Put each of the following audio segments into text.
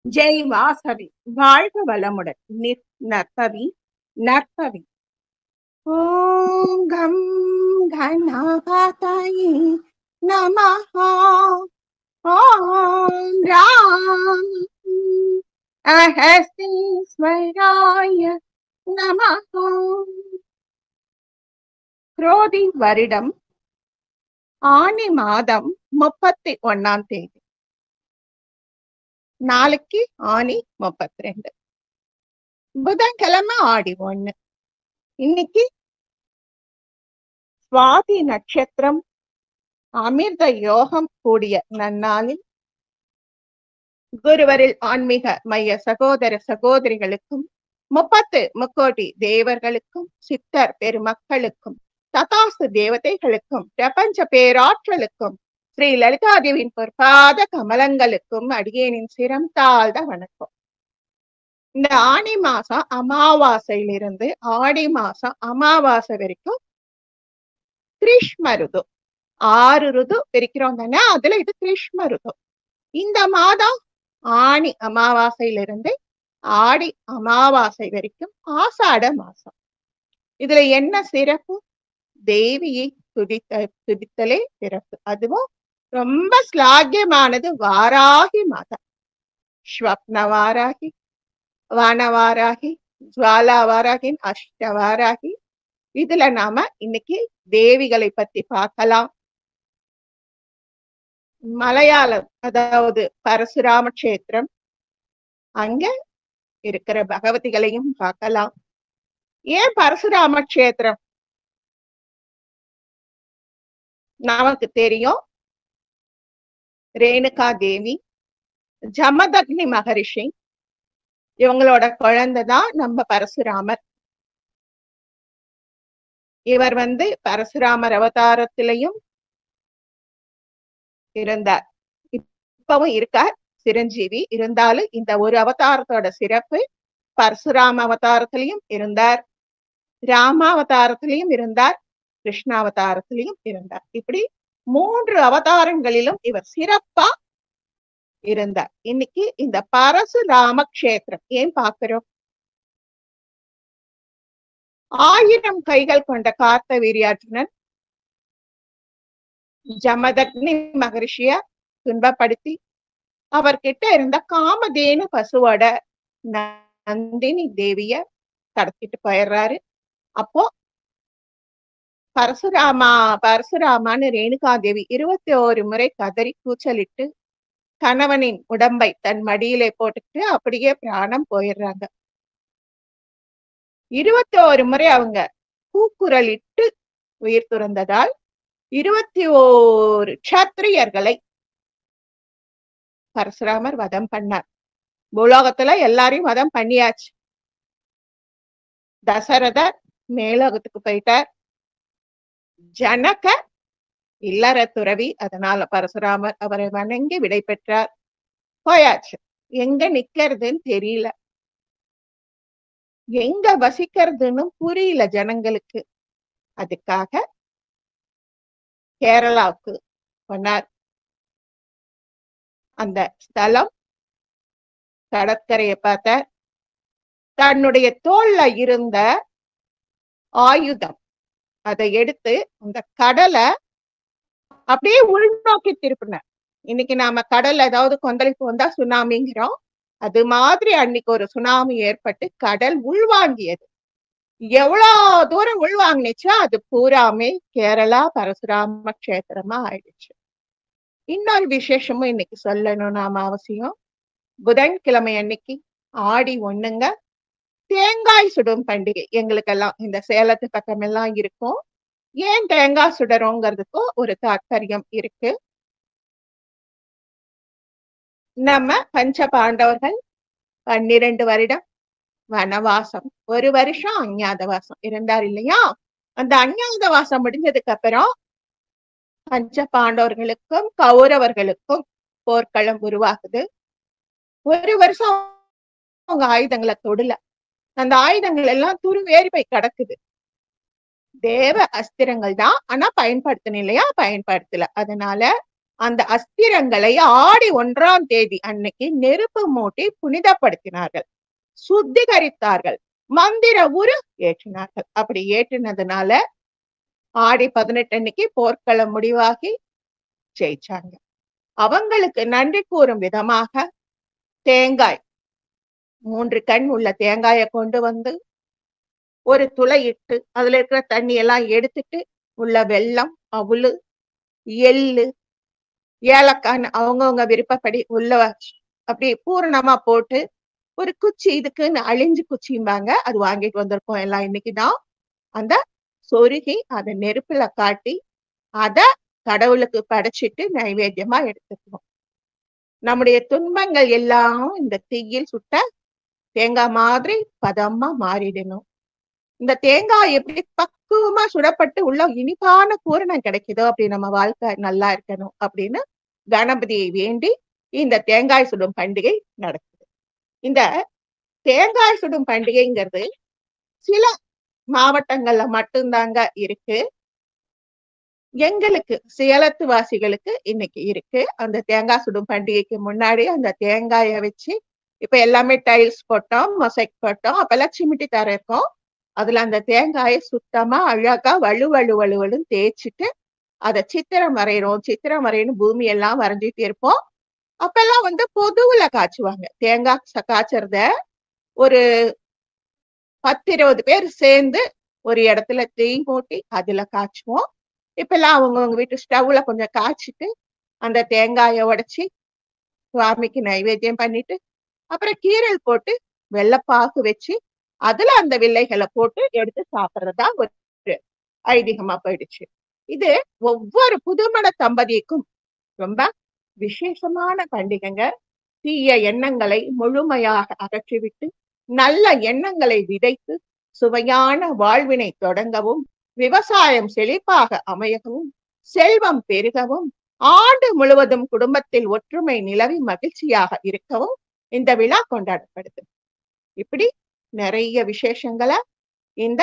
ஜெய் வாசவி வாழ்க வளமுடன். நற்பவி நற்பவி. ஓம் கம் கணபதயே நமஹ. ஓம் ராம் அஹஸ்தீஸ்வராய நமஹ. குரோதி வருடம் ஆனி மாதம் 31ஆம் தேதி. நாளைக்கு ஆனி 32, புதன்கிழமை ஆடி 1. இன்னைக்கு சுவாதி நட்சத்திரம், அமிர்த யோகம் கூடிய நன்னாளில் குருவரில் ஆன்மீக மைய சகோதர சகோதரிகளுக்கும் 30 முக்கோடி தேவர்களுக்கும் சித்தர் பெருமக்களுக்கும் ததாசு தேவதைகளுக்கும் பிரபஞ்ச பேராற்றலுக்கும் ஸ்ரீ லலிதாதேவியின் பொற்பாத கமலங்களுக்கும் அடியேனின் சிரம் தாழ்ந்த வணக்கம். இந்த ஆனி மாசம் அமாவாசையிலிருந்து ஆடி மாசம் அமாவாசை வரைக்கும் கிருஷ்ம ருது. 6 ருது பிரிக்கிறோம் தானே, அதுல இது கிருஷ்ம ருது. இந்த மாதம் ஆனி அமாவாசையிலிருந்து ஆடி அமாவாசை வரைக்கும் ஆசாட மாசம். இதுல என்ன சிறப்பு? தேவியை துதித்தலே சிறப்பு. அதுவும் ரொம்ப ஸ்லாகியமானது வாராகி மாதம். ஸ்வப்ன வாராகி, வனவாராகி, ஜுவாலா வாராகி, அஷ்டவாராகி. இதுல நாம இன்னைக்கு தேவிகளை பத்தி பார்க்கலாம். மலையாளம், அதாவது பரசுராம கஷேத்திரம், அங்க இருக்கிற பகவதிகளையும் பார்க்கலாம். ஏன் பரசுராம கஷேத்திரம்? நமக்கு தெரியும், ரேணுகா தேவி, ஜமதக்னி மகரிஷி, இவங்களோட குழந்தைதான் நம்ம பரசுராமர். இவர் பரசுராமர் அவதாரத்திலையும் இருந்தார், இப்பவும் இருக்கார், சிரஞ்சீவி. இருந்தாலும் இந்த ஒரு அவதாரத்தோட சிறப்பு, பரசுராம அவதாரத்திலையும் இருந்தார், ராமாவதாரத்திலையும் இருந்தார், கிருஷ்ணாவதாரத்திலையும் இருந்தார். இப்படி 3 அவதாரங்களிலும் இவர் சிறப்பா இருந்தார். இன்னைக்கு இந்த பரசுராம கஷேத்திரம் ஏன் பார்க்கிறோம்? 1000 கைகள் கொண்ட கார்த்தவீர்யார்ஜுனன் ஜமதக்னி மகரிஷிய துன்பப்படுத்தி அவர்கிட்ட இருந்த காமதேனு பசுவோட நந்தினி தேவிய கடத்திட்டு போயிடுறாரு. அப்போ பரசுராமான்னு ரேணுகா தேவி 21 முறை கதறி கூச்சலிட்டு கணவனின் உடம்பை தன் மடியிலே போட்டுக்கிட்டு அப்படியே பிராணம் போயிடுறாங்க. 21 முறை அவங்க கூக்குரலிட்டு உயிர் துறந்ததால் 21 க்ஷத்திரியர்களை பரசுராமர் வதம் பண்ணார். பூலோகத்துல எல்லாரையும் வதம் பண்ணியாச்சு. தசரதர் மேலோகத்துக்கு போயிட்டார். ஜனக இல்லற துறவி, அதனால பரசுராமர் அவரை வணங்கி விடை பெற்றார். போயாச்சு. எங்க நிக்கிறதுன்னு தெரியல, எங்க வசிக்கிறதுன்னு புரியல ஜனங்களுக்கு. அதுக்காக கேரளாவுக்கு போனார். அந்த ஸ்தலம் கடற்கரையை பார்த்தார். தன்னுடைய தோல்ல இருந்த ஆயுதம் அதை எடுத்து அந்த கடலை அப்படியே உள்நோக்கி திருப்பினார். இன்னைக்கு நாம கடல் ஏதாவது கொந்தளிப்பு வந்தா சுனாமிங்கிறோம். அது மாதிரி அன்னைக்கு ஒரு சுனாமி ஏற்பட்டு கடல் உள்வாங்கியது. எவ்வளவு தூரம் உள்வாங்கிச்சோ அது பூராமே கேரளா பரசுராம கஷேத்திரமா ஆயிடுச்சு. இன்னொரு விசேஷமும் இன்னைக்கு சொல்லணும் நாம அவசியம். புதன்கிழமை அன்னைக்கு ஆடி 1ங்க, தேங்காய் சுடும் பண்டிகை. எங்களுக்கெல்லாம் இந்த சேலத்து பக்கம் எல்லாம் இருக்கும். ஏன் தேங்காய் சுடறோங்கிறதுக்கும் ஒரு தாற்பயம் இருக்கு. நம்ம பஞ்ச பாண்டவர்கள் 12 வருடம் வனவாசம், 1 வருஷம் அஞ்ஞாதவாசம் இருந்தார் இல்லையா? அந்த அஞ்ஞாதவாசம் முடிஞ்சதுக்கு அப்புறம் பஞ்ச பாண்டவர்களுக்கும் கௌரவர்களுக்கும் போர்க்களம் உருவாகுது. 1 வருஷம் அவங்க ஆயுதங்களை தொடல. அந்த ஆயுதங்கள் எல்லாம் துருவேறி போய் கிடக்குது. தேவ அஸ்திரங்கள் தான், ஆனா பயன்படுத்தணும் இல்லையா? பயன்படுத்தல. அதனால அந்த அஸ்திரங்களை ஆடி 1ஆம் தேதி அன்னைக்கு நெருப்பு மூட்டி புனிதப்படுத்தினார்கள், சுத்திகரித்தார்கள், மந்திர உரு ஏற்றினார்கள். அப்படி ஏற்றினதுனால ஆடி 18 அன்னைக்கு போர்க்களம் முடிவாகி ஜெயிச்சாங்க. அவங்களுக்கு நன்றி கூறும் விதமாக தேங்காய் 3 கண் உள்ள தேங்காயை கொண்டு வந்து ஒரு துளை இட்டு அதுல இருக்கிற தண்ணி எல்லாம் எடுத்துட்டு உள்ள வெல்லம், அவுளு, எள்ளு, ஏலக்காய் அவங்கவுங்க விருப்பப்படி உள்ள அப்படி பூரணமா போட்டு ஒரு குச்சி, இதுக்குன்னு அழிஞ்சு குச்சிம்பாங்க, அது வாங்கிட்டு வந்திருக்கோம் எல்லாம் இன்னைக்குதான். அந்த சொருகி அதை நெருப்புல காட்டி அத கடவுளுக்கு படைச்சிட்டு நைவேத்தியமா எடுத்துக்கணும். நம்முடைய துன்பங்கள் எல்லாம் இந்த தீயில் சுட்ட தேங்காய் மாதிரி பதமா மாறிடணும். இந்த தேங்காய் எப்படி பக்குவமா சுடப்பட்டு உள்ள இனிப்பான பூரணம் கிடைக்குதோ அப்படி நம்ம வாழ்க்கை நல்லா இருக்கணும் அப்படின்னு கணபதியை வேண்டி இந்த தேங்காய் சுடும் பண்டிகை நடக்குது. இந்த தேங்காய் சுடும் பண்டிகைங்கிறது சில மாவட்டங்கள்ல மட்டும்தாங்க இருக்கு. எங்களுக்கு சேலத்து வாசிகளுக்கு இன்னைக்கு இருக்கு. அந்த தேங்காய் சுடும் பண்டிகைக்கு முன்னாடி அந்த தேங்காயை வச்சு, இப்ப எல்லாமே டைல்ஸ் போட்டோம், மொசைக் போட்டோம், அப்பெல்லாம் சிமிட்டி தர இருக்கும். அதுல அந்த தேங்காயை சுத்தமா அழகா வலுவலுன்னு தேய்ச்சிட்டு அதை சித்திரம் வரைகிறோம், சித்திரம் வரையணும் பூமி எல்லாம் வரைஞ்சிட்டு இருப்போம். அப்பெல்லாம் பொதுவுல காய்ச்சுவாங்க. தேங்காய் காய்ச்சறத ஒரு 10-20 பேர் சேர்ந்து ஒரு இடத்துல தீ மூட்டி அதுல காய்ச்சுவோம். இப்ப எல்லாம் அவங்கவுங்க வீட்டு ஸ்டவ்ல கொஞ்சம் காய்ச்சிட்டு அந்த தேங்காயை உடைச்சி சுவாமிக்கு நைவேத்தியம் பண்ணிட்டு அப்புறம் கீரல் போட்டு வெள்ளைப்பாகு வச்சு அதுல அந்த வில்லைகளை போட்டு எடுத்து சாப்பிட்றதா ஒரு ஐதீகமா போயிடுச்சு. இது ஒவ்வொரு புதுமண தம்பதிக்கும் ரொம்ப விசேஷமான பண்டிகைங்க. தீய எண்ணங்களை முழுமையாக அகற்றிவிட்டு நல்ல எண்ணங்களை விதைத்து சுவையான வாழ்வினை தொடங்கவும், விவசாயம் செழிப்பாக அமையவும், செல்வம் பெருகவும், ஆண்டு முழுவதும் குடும்பத்தில் ஒற்றுமை நிலவி மகிழ்ச்சியாக இருக்கவும் இந்த விழா கொண்டாடப்படுது. இப்படி நிறைய விசேஷங்களை இந்த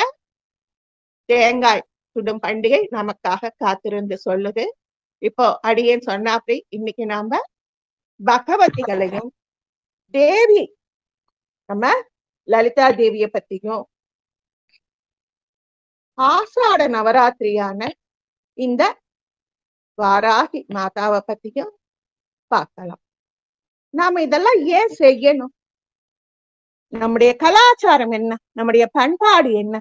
தேங்காய் சுடும் பண்டிகை நமக்காக காத்திருந்து சொல்லுது. இப்போ அடியேன் சொன்னாப்படி இன்னைக்கு நாம பகவதிகளையும் தேவி நம்ம லலிதா தேவிய பத்தியும் ஆஷாட நவராத்திரியான இந்த வாராகி மாதாவை பத்தியும் பார்க்கலாம். நாம இதெல்லாம் ஏன் செய்யணும்? நம்முடைய கலாச்சாரம் என்ன? நம்முடைய பண்பாடு என்ன?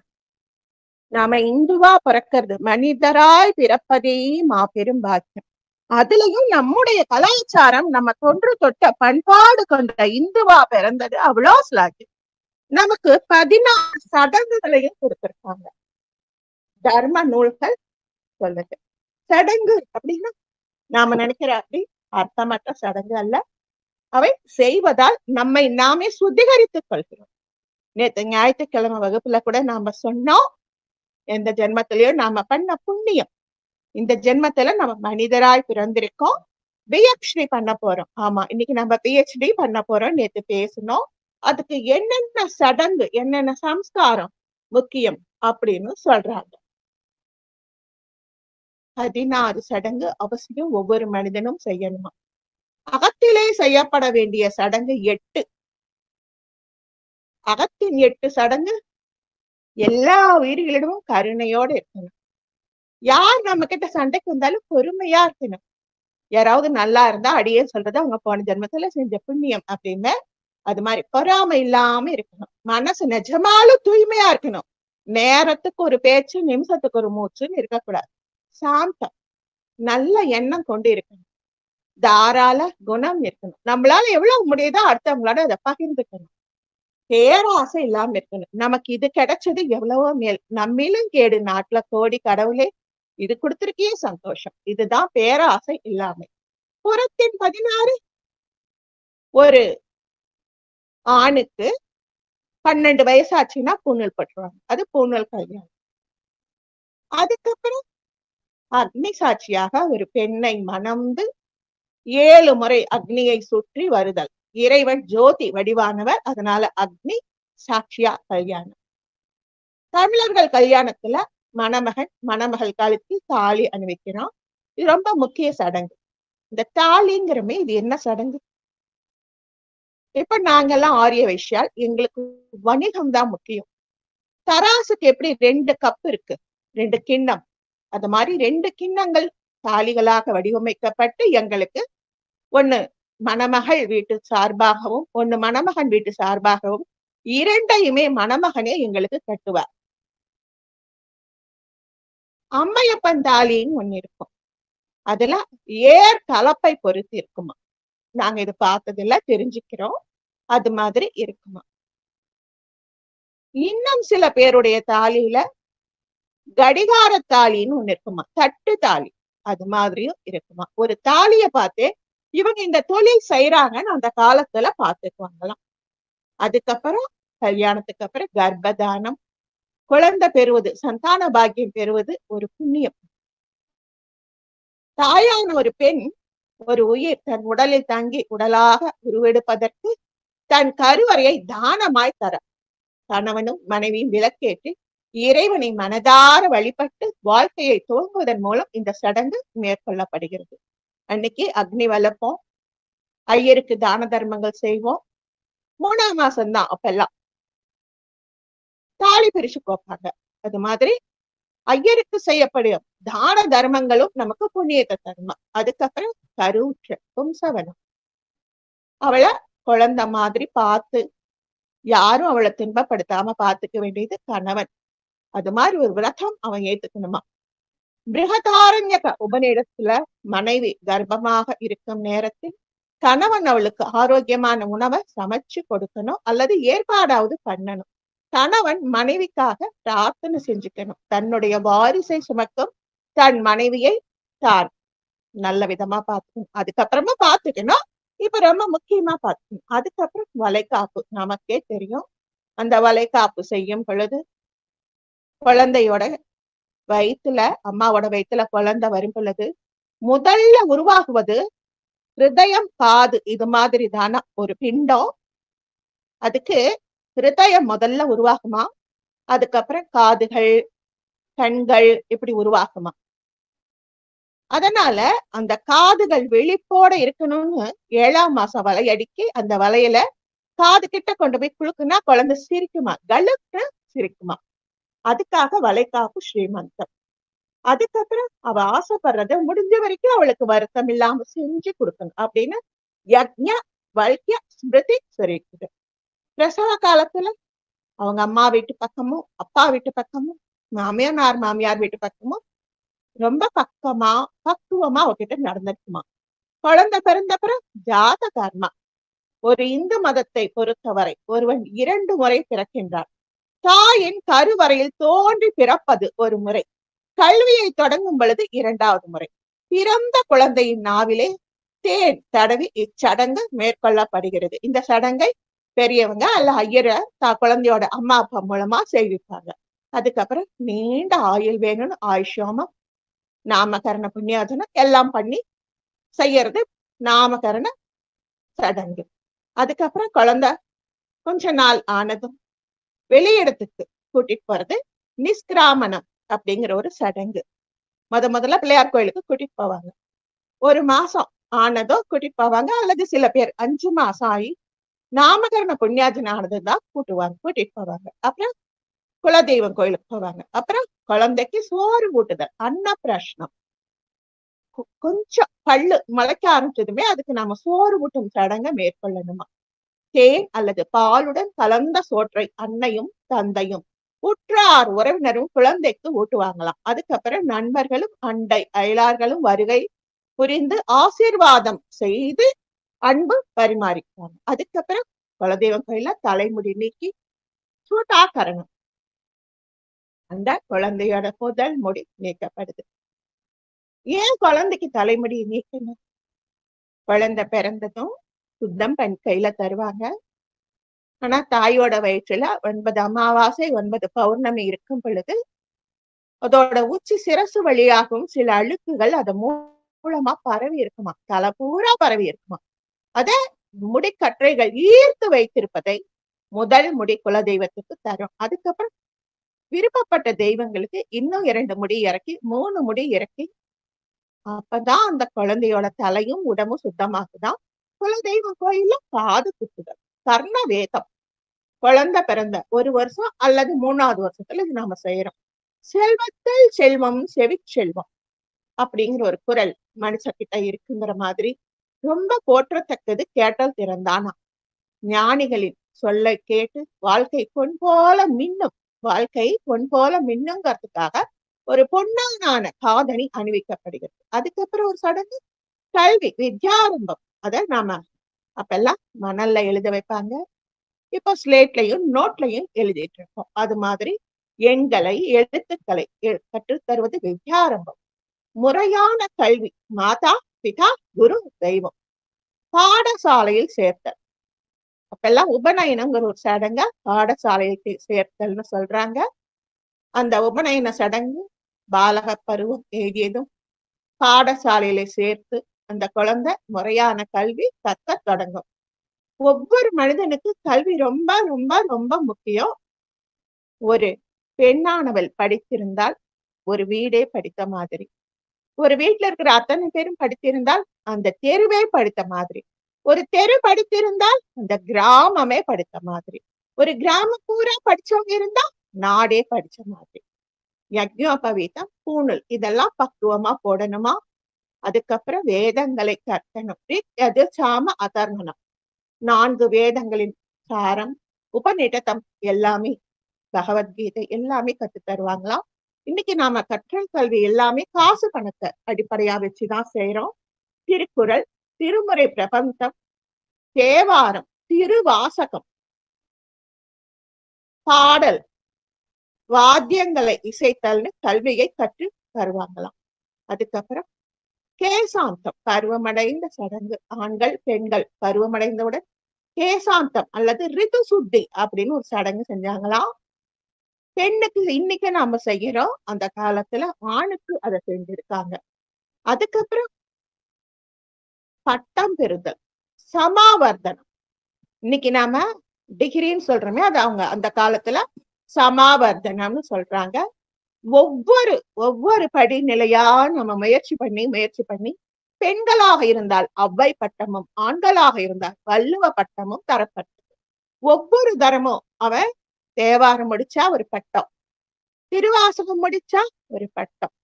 நாம இந்துவா பிறக்கிறது, மனிதராய் பிறப்பதே மாபெரும் பாக்கியம். அதுலயும் நம்முடைய கலாச்சாரம் நம்ம தொன்று தொட்ட பண்பாடு கொண்ட இந்துவா பிறந்தது அவ்வளோ சிலாக்கியம். நமக்கு 16 சடங்குகளையும் கொடுத்திருக்காங்க. தர்ம நூல்கள் சொல்லுது. சடங்கு அப்படின்னா நாம நினைக்கிற அப்படி அர்த்தமற்ற சடங்கு அல்ல. அவை செய்வதால் நம்மை நாமே சுத்திகரித்துக் கொள்கிறோம். நேற்று ஞாயிற்றுக்கிழமை வகுப்புல கூட நாம சொன்னோம், எந்த ஜென்மத்திலயும் நாம பண்ண புண்ணியம் இந்த ஜென்மத்துல நம்ம மனிதராய் பிறந்திருக்கோம், பிஹெச்டி பண்ண போறோம். ஆமா, இன்னைக்கு நம்ம பிஹெச்டி பண்ண போறோம். நேற்று பேசணும், அதுக்கு என்னென்ன சடங்கு என்னென்ன சம்ஸ்காரம் முக்கியம் அப்படின்னு சொல்றாங்க. 16 சடங்கு அவசியம் ஒவ்வொரு மனிதனும் செய்யணுமா. அகத்திலே செய்யப்பட வேண்டிய சடங்கு 8. அகத்தின் 8 சடங்கு எல்லா உயிர்களிடமும் கருணையோடு இருக்கணும். யார் நம்ம கிட்ட சண்டைக்கு வந்தாலும் பொறுமையா இருக்கணும். யாராவது நல்லா இருந்தா அடியே சொல்றது அவங்க போன ஜென்மத்துல செஞ்ச புண்ணியம் அப்படின்னு. அது மாதிரி பொறாமை இல்லாம இருக்கணும். மனசு நிஜமாலும் தூய்மையா இருக்கணும். நேரத்துக்கு ஒரு பேச்சு, நிமிஷத்துக்கு ஒரு மூச்சுன்னு இருக்கக்கூடாது. சாந்தம், நல்ல எண்ணம் கொண்டு இருக்கணும். தாராள குணம் இருக்கணும். நம்மளால எவ்வளவு முடியுதோ அடுத்தவங்களோட அதை பகிர்ந்துக்கணும். பேராசை இல்லாம இருக்கணும். நமக்கு இது கிடைச்சது எவ்வளவோ மேல், நம்மிலும் கேடு நாட்டுல கோடி, கடவுளே இது கொடுத்திருக்கே சந்தோஷம். இதுதான் பேராசை இல்லாமை. புறத்தின் 16. ஒரு ஆணுக்கு 12 வயசாச்சுன்னா பூணூல் பட்டுருவாங்க. அது பூணூல் கல்யாணம். அதுக்கப்புறம் அக்னி சாட்சியாக ஒரு பெண்ணை மணந்து 7 முறை அக்னியை சுற்றி வருதல். இறைவன் ஜோதி வடிவானவர், அதனால அக்னி சாட்சியா கல்யாணம். தமிழர்கள் கல்யாணத்துல மணமகன் மணமகள் கழுத்தில் தாலி அணிவிக்கிறான். இது ரொம்ப முக்கிய சடங்கு. இந்த தாலிங்கிறமே இது என்ன சடங்கு? இப்ப நாங்கெல்லாம் ஆரிய வைஷ்யால், எங்களுக்கு வணிகம் தான் முக்கியம். தராசுக்கு எப்படி 2 கப் இருக்கு, 2 கிண்ணம். அது மாதிரி 2 கிண்ணங்கள் தாலிகளாக வடிவமைக்கப்பட்டு எங்களுக்கு ஒண்ணு மணமகள் வீட்டு சார்பாகவும், ஒண்ணு மணமகன் வீட்டு சார்பாகவும், 2யுமே மணமகனே எங்களுக்கு கட்டுவார். அம்மையப்பன் தாலின்னு ஒண்ணு இருக்கும். அதுல ஏர் கலப்பை பொறுத்து இருக்குமா. நாங்க இது பார்த்ததில்ல, தெரிஞ்சுக்கிறோம். அது மாதிரி இருக்குமா. இன்னும் சில பேருடைய தாலியில கடிகார தாலின்னு ஒண்ணு இருக்குமா, தட்டு தாலி. அது மாதிரியும் இருக்குமா. ஒரு தாலிய பார்த்து இவங்க இந்த தொழில் செய்யறாங்கன்னு அந்த காலத்துல பார்த்துக்குவாங்களாம். அதுக்கப்புறம் கல்யாணத்துக்கு அப்புறம் கர்ப்பதானம், குழந்தை பெறுவது, சந்தான பாக்கியம் பெறுவது ஒரு புண்ணியம். தாயான ஒரு பெண், ஒரு உயிர் தன் உடலில் தங்கி உடலாக உருவெடுப்பதற்கு தன் கருவறையை தானமாய் தர கணவனும் மனைவியும் விளக்கேற்றி இறைவனை மனதார வழிபட்டு வாழ்க்கையை துவங்குவதன் மூலம் இந்த சடங்கு மேற்கொள்ளப்படுகிறது. அன்னைக்கு அக்னி வளர்ப்போம், ஐயருக்கு தான தர்மங்கள் செய்வோம். 3ஆம் மாசம்தான் அப்பெல்லாம் தாலி பிரிச்சு கோப்பாங்க. அது மாதிரி ஐயருக்கு செய்யப்படும் தான தர்மங்களும் நமக்கு புண்ணியத்தை தருமா. அதுக்கப்புறம் கருவுற்ற பும்சவனம், அவளை குழந்தை மாதிரி பார்த்து யாரும் அவளை துன்பப்படுத்தாம பார்த்துக்க வேண்டியது கணவன். அது மாதிரி ஒரு விரதம் அவன் ஏத்துக்கணுமா. பிருகதாரண்யக உபநிடத்துல மனைவி கர்ப்பமாக இருக்கும் நேரத்தில் கணவன் அவளுக்கு ஆரோக்கியமான உணவை சமைச்சு கொடுக்கணும் அல்லது ஏற்பாடாவது பண்ணணும். கணவன் மனைவிக்காக பிரார்த்தனை செஞ்சுக்கணும். தன்னுடைய வாரிசை சுமக்கும் தன் மனைவியை தான் நல்ல விதமா பார்த்துக்கணும். அதுக்கப்புறமா பார்த்துக்கணும். இப்ப ரொம்ப முக்கியமா பார்த்துக்கணும். அதுக்கப்புறம் வளைகாப்பு. நமக்கே தெரியும், அந்த வளைகாப்பு செய்யும் பொழுது குழந்தையோட வயிற்றுல, அம்மாவோட வயிற்றுல குழந்தை வரும் பொழுது முதல்ல உருவாகுவது ஹிருதயம், காது. இது மாதிரி தானா ஒரு பிண்டம். அதுக்கு ஹிருதயம் முதல்ல உருவாகுமா, அதுக்கப்புறம் காதுகள், கண்கள் இப்படி உருவாகுமா. அதனால அந்த காதுகள் விழிப்போட இருக்கணும்னு 7ஆம் மாசம் வளையடிக்கி அந்த வளையல காது கிட்ட கொண்டு போய் குளுக்குனா குழந்தை சிரிக்குமா, கழுத்து சிரிக்குமா. அதுக்காக வளைகாப்பு ஸ்ரீமந்தம். அதுக்கப்புறம் அவ ஆசைப்படுறத முடிஞ்ச வரைக்கும் அவளுக்கு வருத்தம் இல்லாம செஞ்சு கொடுக்கணும் அப்படின்னு யக்ஞ வல்ய ஸ்மிருதி சொல்லிருக்குது. பிரசவ காலத்துல அவங்க அம்மா வீட்டு பக்கமும் அப்பா வீட்டு பக்கமும் மாமியார் மாமியார் வீட்டு பக்கமும் ரொம்ப பக்கமா பக்குவமா அவகிட்ட நடந்திருக்குமா. குழந்தை பிறந்தப்புறம் ஜாத கர்மா. ஒரு இந்து மதத்தை பொறுத்தவரை ஒருவன் 2 முறை பிறக்கின்றான். தாயின் கருவறையில் தோன்றி பிறப்பது ஒரு முறை, கல்வியை தொடங்கும் பொழுது 2வது முறை. பிறந்த குழந்தையின் நாவிலே தேன் தடவி இச்சடங்கு மேற்கொள்ளப்படுகிறது. இந்த சடங்கை பெரியவங்க அல்ல ஐயர குழந்தையோட அம்மா அப்பா மூலமா செய்விப்பாங்க. அதுக்கப்புறம் நீண்ட ஆயுள் வேணும்னு ஆயுஷோமம், நாமகரண புண்ணியாதனம் எல்லாம் பண்ணி செய்யறது நாமகரண சடங்கு. அதுக்கப்புறம் குழந்தை கொஞ்ச நாள் ஆனதும் வெளியிடத்துக்கு கூட்டிட்டு போறது நிஷ்கிராமணம் அப்படிங்கிற ஒரு சடங்கு. முதல்ல பிள்ளையார் கோயிலுக்கு கூட்டிட்டு போவாங்க. 1 மாசம் ஆனதோ கூட்டிட்டு போவாங்க, அல்லது சில பேர் 5 மாசம் ஆகி நாமகரண புண்ணியாஜன ஆனதுதான் கூட்டிட்டு போவாங்க. அப்புறம் குலதெய்வம் கோயிலுக்கு போவாங்க. அப்புறம் குழந்தைக்கு சோறு ஊட்டுதல், அன்னப்பிராசனம். கொஞ்சம் பல்லு முளைக்க ஆரம்பிச்சதுமே அதுக்கு நாம சோறு ஊட்டும் சடங்கை மேற்கொள்ளணுமா. தேன் அல்லது பாலுடன் கலந்த சோற்றை அன்னையும் தந்தையும் உற்றார் உறவினரும் குழந்தைக்கு ஊட்டுவாங்களாம். அதுக்கப்புறம் நண்பர்களும் அண்டை அயலார்களும் வருகை புரிந்து ஆசீர்வாதம் செய்து அன்பு பரிமாறிக்குவாங்க. அதுக்கப்புறம் குலதெய்வம் கோயில தலைமுடி நீக்கி சூட்டாக்கரணம், அந்த குழந்தையோட முதல் முடி நீக்கப்படுது. ஏன் குழந்தைக்கு தலைமுடி நீக்கணும்? குழந்தை பிறந்ததும் சுத்தம் கையில தருவாங்க. ஆனா தாயோட வயிற்றுல 9 அமாவாசை 9 பௌர்ணமி இருக்கும் பொழுது அதோட உச்சி சிரசு வழியாகவும் சில அழுக்குகள் அது மூலமா பரவி இருக்குமா, தலை பூரா பரவி இருக்குமா. அத முடிக்கற்றைகள் ஈர்த்து வைத்திருப்பதை முதல் முடி குலதெய்வத்துக்கு தரும். அதுக்கப்புறம் விருப்பப்பட்ட தெய்வங்களுக்கு இன்னும் 2 முடி இறக்கி 3 முடி இறக்கி அப்பதான் அந்த குழந்தையோட தலையும் உடம்பும் சுத்தமாக்குதான். குலதெய்வ கோயில்ல காது குத்துதல், கர்ண வேதம். குழந்தை பிறந்த 1 வருஷம் அல்லது 3வது வருஷத்துல இது நாம செய்யறோம். செல்வத்தில் செல்வம் செவிச்செல்வம் அப்படிங்கிற ஒரு குரல் மனுஷகிட்ட இருக்குங்கிற மாதிரி ரொம்ப போற்றத்தக்கது கேட்டல் திறந்தானா. ஞானிகளின் சொல்லை கேட்டு வாழ்க்கை பொன் போல மின்னும், வாழ்க்கை பொன் போல மின்னுங்கிறதுக்காக ஒரு பொன்னான காதணி அணிவிக்கப்படுகிறது. அதுக்கப்புறம் ஒரு சடங்கு கல்வி வித்யாரம்பம். அத நாம அப்பெல்லாம் மணல்ல எழுத வைப்பாங்க, இப்போ ஸ்லேட்லையும் நோட்லையும் எழுதிட்டு இருக்கோம். அது மாதிரி எண்களை எழுத்துக்களை கற்றுத் தருவது வித்யாரம்பம். முறையான கல்வி மாதா பிதா குரு தெய்வம். பாடசாலையில் சேர்த்தல். அப்பெல்லாம் உபநயனங்கிற ஒரு சடங்க பாடசாலையில் சேர்த்தல்னு சொல்றாங்க. அந்த உபநயன சடங்கு பாலக பருவம் எழுதியதும் பாடசாலையில சேர்த்து அந்த குழந்தை முறையான கல்வி கற்க தொடங்கும். ஒவ்வொரு மனிதனுக்கு கல்வி ரொம்ப ரொம்ப ரொம்ப முக்கியம். ஒரு பெண்ணானவள் படித்திருந்தால் ஒரு வீடே படித்த மாதிரி, ஒரு வீட்டுல இருக்கிற அத்தனை பேரும் படித்திருந்தால் அந்த தெருவே படித்த மாதிரி, ஒரு தெரு படித்திருந்தால் அந்த கிராமமே படித்த மாதிரி, ஒரு கிராமம் பூரா படிச்சவங்க இருந்தா நாடே படிச்ச மாதிரி. யஜ்ஞோபவீதம், பூணூல் இதெல்லாம் பக்குவமா போடணுமா. அதுக்கப்புறம் வேதங்களை கற்கணும். ரிக் சாம அதர்மணம் 4 வேதங்களின் சாரம், உபநிடதம் எல்லாமே, பகவத்கீதை எல்லாமே கத்து தருவாங்களாம். இன்னைக்கு நாம கற்றல் கல்வி எல்லாமே காசு பணத்தை அடிப்படையா வச்சுதான் செய்யறோம். திருக்குறள், திருமுறை பிரபந்தம், தேவாரம், திருவாசகம், பாடல், வாத்தியங்களை இசைத்தல்னு கல்வியை கற்று தருவாங்களாம். அதுக்கப்புறம் கேசாந்தம், பருவமடைந்த சடங்கு. ஆண்கள் பெண்கள் பருவமடைந்தவுடன் கேசாந்தம் அல்லது ரிது சுத்தி அப்படின்னு ஒரு சடங்கு செஞ்சாங்களாம். பெண்ணுக்கு இன்னைக்கு நாம செய்யறோம், அந்த காலத்துல ஆணுக்கு அதை செஞ்சிருக்காங்க. அதுக்கப்புறம் பட்டம் பெறுதல், சமாவர்த்தனம். இன்னைக்கு நாம டிகிரின்னு சொல்றோமே, அது அவங்க அந்த காலத்துல சமாவர்த்தனம்னு சொல்றாங்க. ஒவ்வொரு படிநிலையா நம்ம முயற்சி பண்ணி பெண்களாக இருந்தால் அவ்வை பட்டமும், ஆண்களாக இருந்தால் வள்ளுவ பட்டமும் தரப்பட்டது. ஒவ்வொரு தரமும் அவன் தேவாரம் முடிச்சா ஒரு பட்டம், திருவாசகம் முடிச்சா ஒரு பட்டம்,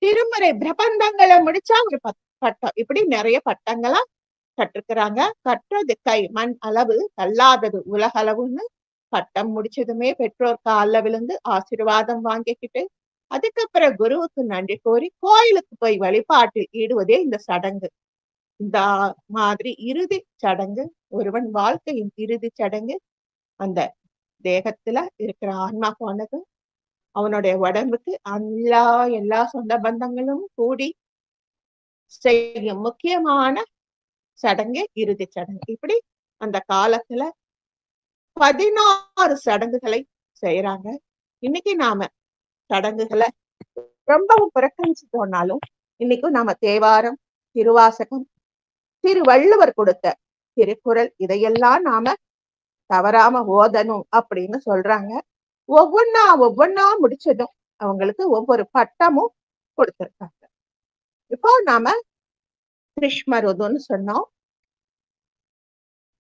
திருமுறை பிரபந்தங்களை முடிச்சா ஒரு பட்டம், இப்படி நிறைய பட்டங்களா கற்றுக்கிறாங்க. கற்றது கை மண் அளவு, கல்லாதது உலகளவுன்னு பட்டம் முடிச்சதுமே பெற்றோர் காலில் விழுந்து ஆசீர்வாதம் வாங்கிக்கிட்டு அதுக்கப்புறம் குருவுக்கு நன்றி கோரி கோயிலுக்கு போய் வழிபாட்டில் ஈடுவதே இந்த சடங்கு. இந்த மாதிரி இறுதி சடங்கு ஒருவன் வாழ்க்கையின் இறுதி சடங்கு. அந்த தேகத்துல இருக்கிற ஆன்மா போனது அவனுடைய உடம்புக்கு எல்லா சொந்த பந்தங்களும் கூடி செய்யும் முக்கியமான சடங்கு இறுதி சடங்கு. இப்படி அந்த காலத்துல 16 சடங்குகளை செய்யறாங்க. இன்னைக்கு நாம சடங்குகளை ரொம்பவும் புறக்கணிச்சுட்டோம்னாலும் இன்னைக்கும் நாம தேவாரம், திருவாசகம், திருவள்ளுவர் கொடுத்த திருக்குறள் இதையெல்லாம் நாம தவறாம ஓதணும் அப்படின்னு சொல்றாங்க. ஒவ்வொன்னா முடிச்சதும் அவங்களுக்கு ஒவ்வொரு பட்டமும் கொடுத்திருக்காங்க. இப்போ நாம கிருஷ்ண ருதுன்னு சொன்னோம்.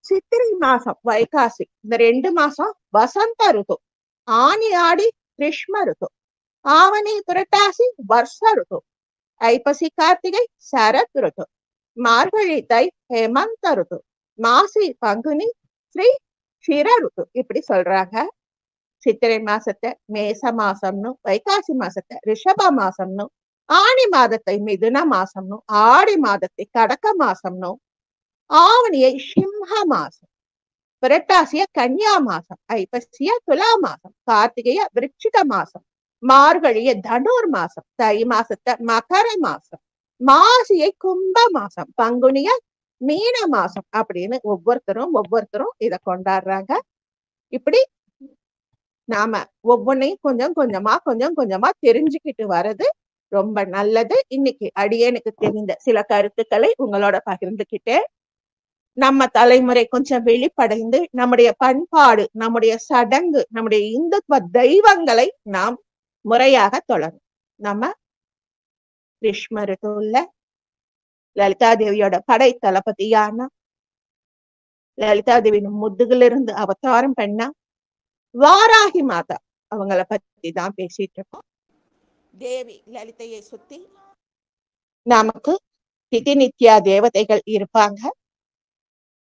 சித்திரை மாசம் வைகாசி, இந்த 2 மாசம் வசந்த ருது. ஆனி ஆடி கிருஷ்ண ருது, ஆவணி புரட்டாசி வர்ஷ ருது, ஐப்பசி கார்த்திகை சரத் ருது, மார்கழி தை ஹேமந்த ருது, மாசி பங்குனி ஸ்ரீ சிர ருது. இப்படி சொல்றாங்க. சித்திரை மாசத்தை மேச மாசம்னு, வைகாசி மாசத்தை ரிஷப மாசம்னு, ஆணி மாதத்தை மிதுன மாசம்னு, ஆடி மாதத்தை கடக மாசம்னு, ஆவணியை சிம்ஹ மாசம், புரட்டாசிய கன்னியா மாசம், ஐப்பசிய துலா மாசம், கார்த்திகைய விருச்சிக மாசம், மார்கழிய தனுர் மாசம், தை மாசத்தை மகர மாசம், மாசியை கும்ப மாசம், பங்குனிய மீன மாசம் அப்படின்னு ஒவ்வொருத்தரும் இத கொண்டாடுறாங்க. இப்படி நாம ஒவ்வொன்னையும் கொஞ்சம் கொஞ்சமா தெரிஞ்சுக்கிட்டு வர்றது ரொம்ப நல்லது. இன்னைக்கு அடியேனுக்கு தெரிந்த சில கருத்துக்களை உங்களோட பகிர்ந்துக்கிட்டேன். நம்ம தலைமுறை கொஞ்சம் விழிப்படைந்து நம்முடைய பண்பாடு, நம்முடைய சடங்கு, நம்முடைய இந்துத்துவ தெய்வங்களை நாம் முறையாக தொழணும். நம்ம கிருஷ்ண ரிதுல லலிதா தேவியோட படை தளபதியான லலிதா தேவியின் முதுகுல இருந்து அவதாரம் பண்ணா வாராகி மாதா அவங்கள பத்தி தான் பேசிட்டு இருக்கோம். தேவி லலிதையை சுத்தி நமக்கு திதி நித்யா தேவதைகள் இருப்பாங்க.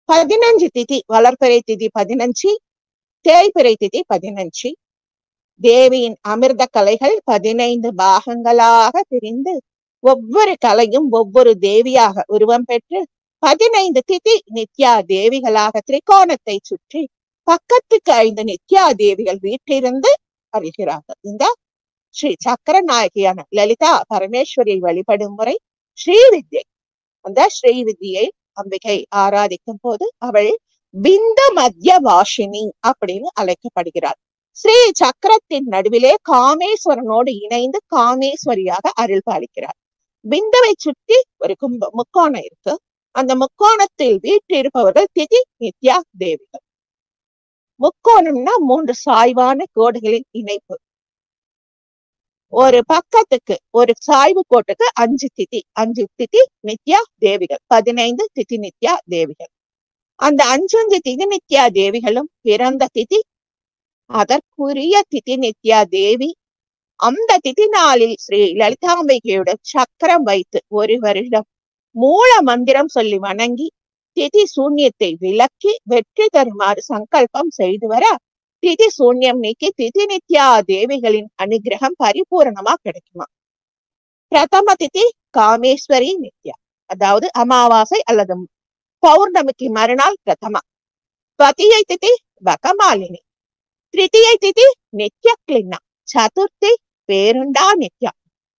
15 திதி, வளர்பிறை திதி 15, தேய்பிறை திதி 15. தேவியின் அமிர்த கலைகள் 15 பாகங்களாக பிரிந்து ஒவ்வொரு கலையும் ஒவ்வொரு தேவியாக உருவம் பெற்று 15 திதி நித்யா தேவிகளாக திரிகோணத்தை சுற்றி பக்கத்துக்கு 5 நித்யா தேவிகள் வீட்டிலிருந்து அறிகிறார்கள். இந்த ஸ்ரீ சக்கர நாயகியான லலிதா பரமேஸ்வரியை வழிபடும் முறை ஸ்ரீவித்யை. அந்த ஸ்ரீவித்யை அம்பிகை ஆராதிக்கும் போது அவள் பிந்த மத்திய வாஷினி அப்படின்னு அழைக்கப்படுகிறாள். ஸ்ரீ சக்கரத்தின் நடுவிலே காமேஸ்வரனோடு இணைந்து காமேஸ்வரியாக அருள் பாலிக்கிறார். பிந்துவை சுற்றி ஒரு முக்கோணம் இருக்கு. அந்த முக்கோணத்தில் வீற்றிருப்பவர்கள் திதி நித்யா தேவிகள். முக்கோணம்னா 3 சாய்வான கோடுகளின் இணைப்பு. ஒரு பக்கத்துக்கு ஒரு சாய்வு கோட்டுக்கு 5 திதி நித்யா தேவிகள், 15 திதி நித்யா தேவிகள். அந்த 5 திதி நித்யா தேவிகளும் பிறந்த திதி, அதற்குரிய திதி நித்யா தேவி அந்த திதி நாளில் ஸ்ரீ லலிதாம்பிகையோட சக்கரம் வைத்து 1 வருடம் மூல மந்திரம் சொல்லி வணங்கி திதி சூன்யத்தை விலக்கி வெற்றி தருமாறு சங்கல்பம் செய்து வர திதி சூன்யம் நீக்கி திதி நித்யா தேவிகளின் அனுகிரகம் பரிபூரணமா கிடைக்குமா. பிரதம திதி காமேஸ்வரி நித்யா, அதாவது அமாவாசை அல்லது பௌர்ணமிக்கு மறுநாள் பிரதமா. பதியை திதி வகமாலினி, திருத்தியை திதி நித்ய கிளின்னா, சதுர்த்தி பேருண்டா நித்யா,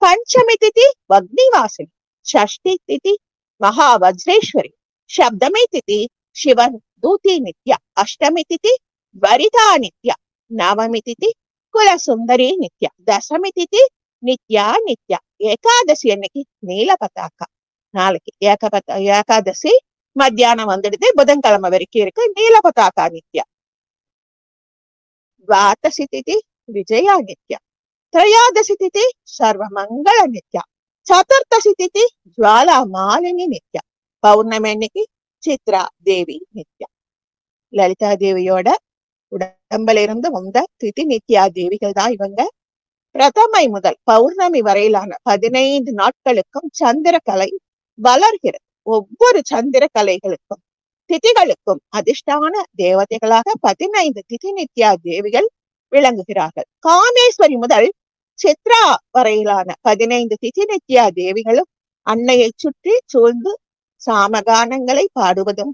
பஞ்சமி திதி வக்னிவாசினி, ஷஷ்டி திதி மகா வஜ்ரேஸ்வரி, சப்தமி திதி சிவன் தூதி நித்யா, அஷ்டமி திதி வரிதா நித்யா, நவமி திதி குல சுந்தரி நித்யா, தசமி திதி நித்யா நித்யா. ஏகாதசி அன்னைக்கு நீல பதாக்கா. நாளைக்கு ஏகாதசி மத்தியானம் வந்துடுது, புதன்கிழமை வரைக்கும் இருக்கு. நீல பதாக்கா நித்யா. द्वादशी तिथि विजया नित्या, त्रयोदशी तिथि सर्वमंगल नित्या, चतुर्दशी तिथि ज्वाला मालिनी नित्या, पौर्णमी अन्नैक्कु चित्रा देवी नित्या. லலிதா தேவியோட உடம்புல இருந்து வந்த திதி நித்யா தேவிகள் தான் இவங்க. பிரதமை முதல் பௌர்ணமி வரையிலான 15 நாட்களுக்கும் சந்திரகலை வளர்கிறது. ஒவ்வொரு சந்திர கலைகளுக்கும் திதிகளுக்கும் அதிர்ஷ்டான தேவதைகளாக 15 திதி நித்யா தேவிகள் விளங்குகிறார்கள். காமேஸ்வரி முதல் சித்ரா வரையிலான 15 திதி நித்யா தேவிகளும் அன்னையை சுற்றி சூழ்ந்து சாமகானங்களை பாடுவதும்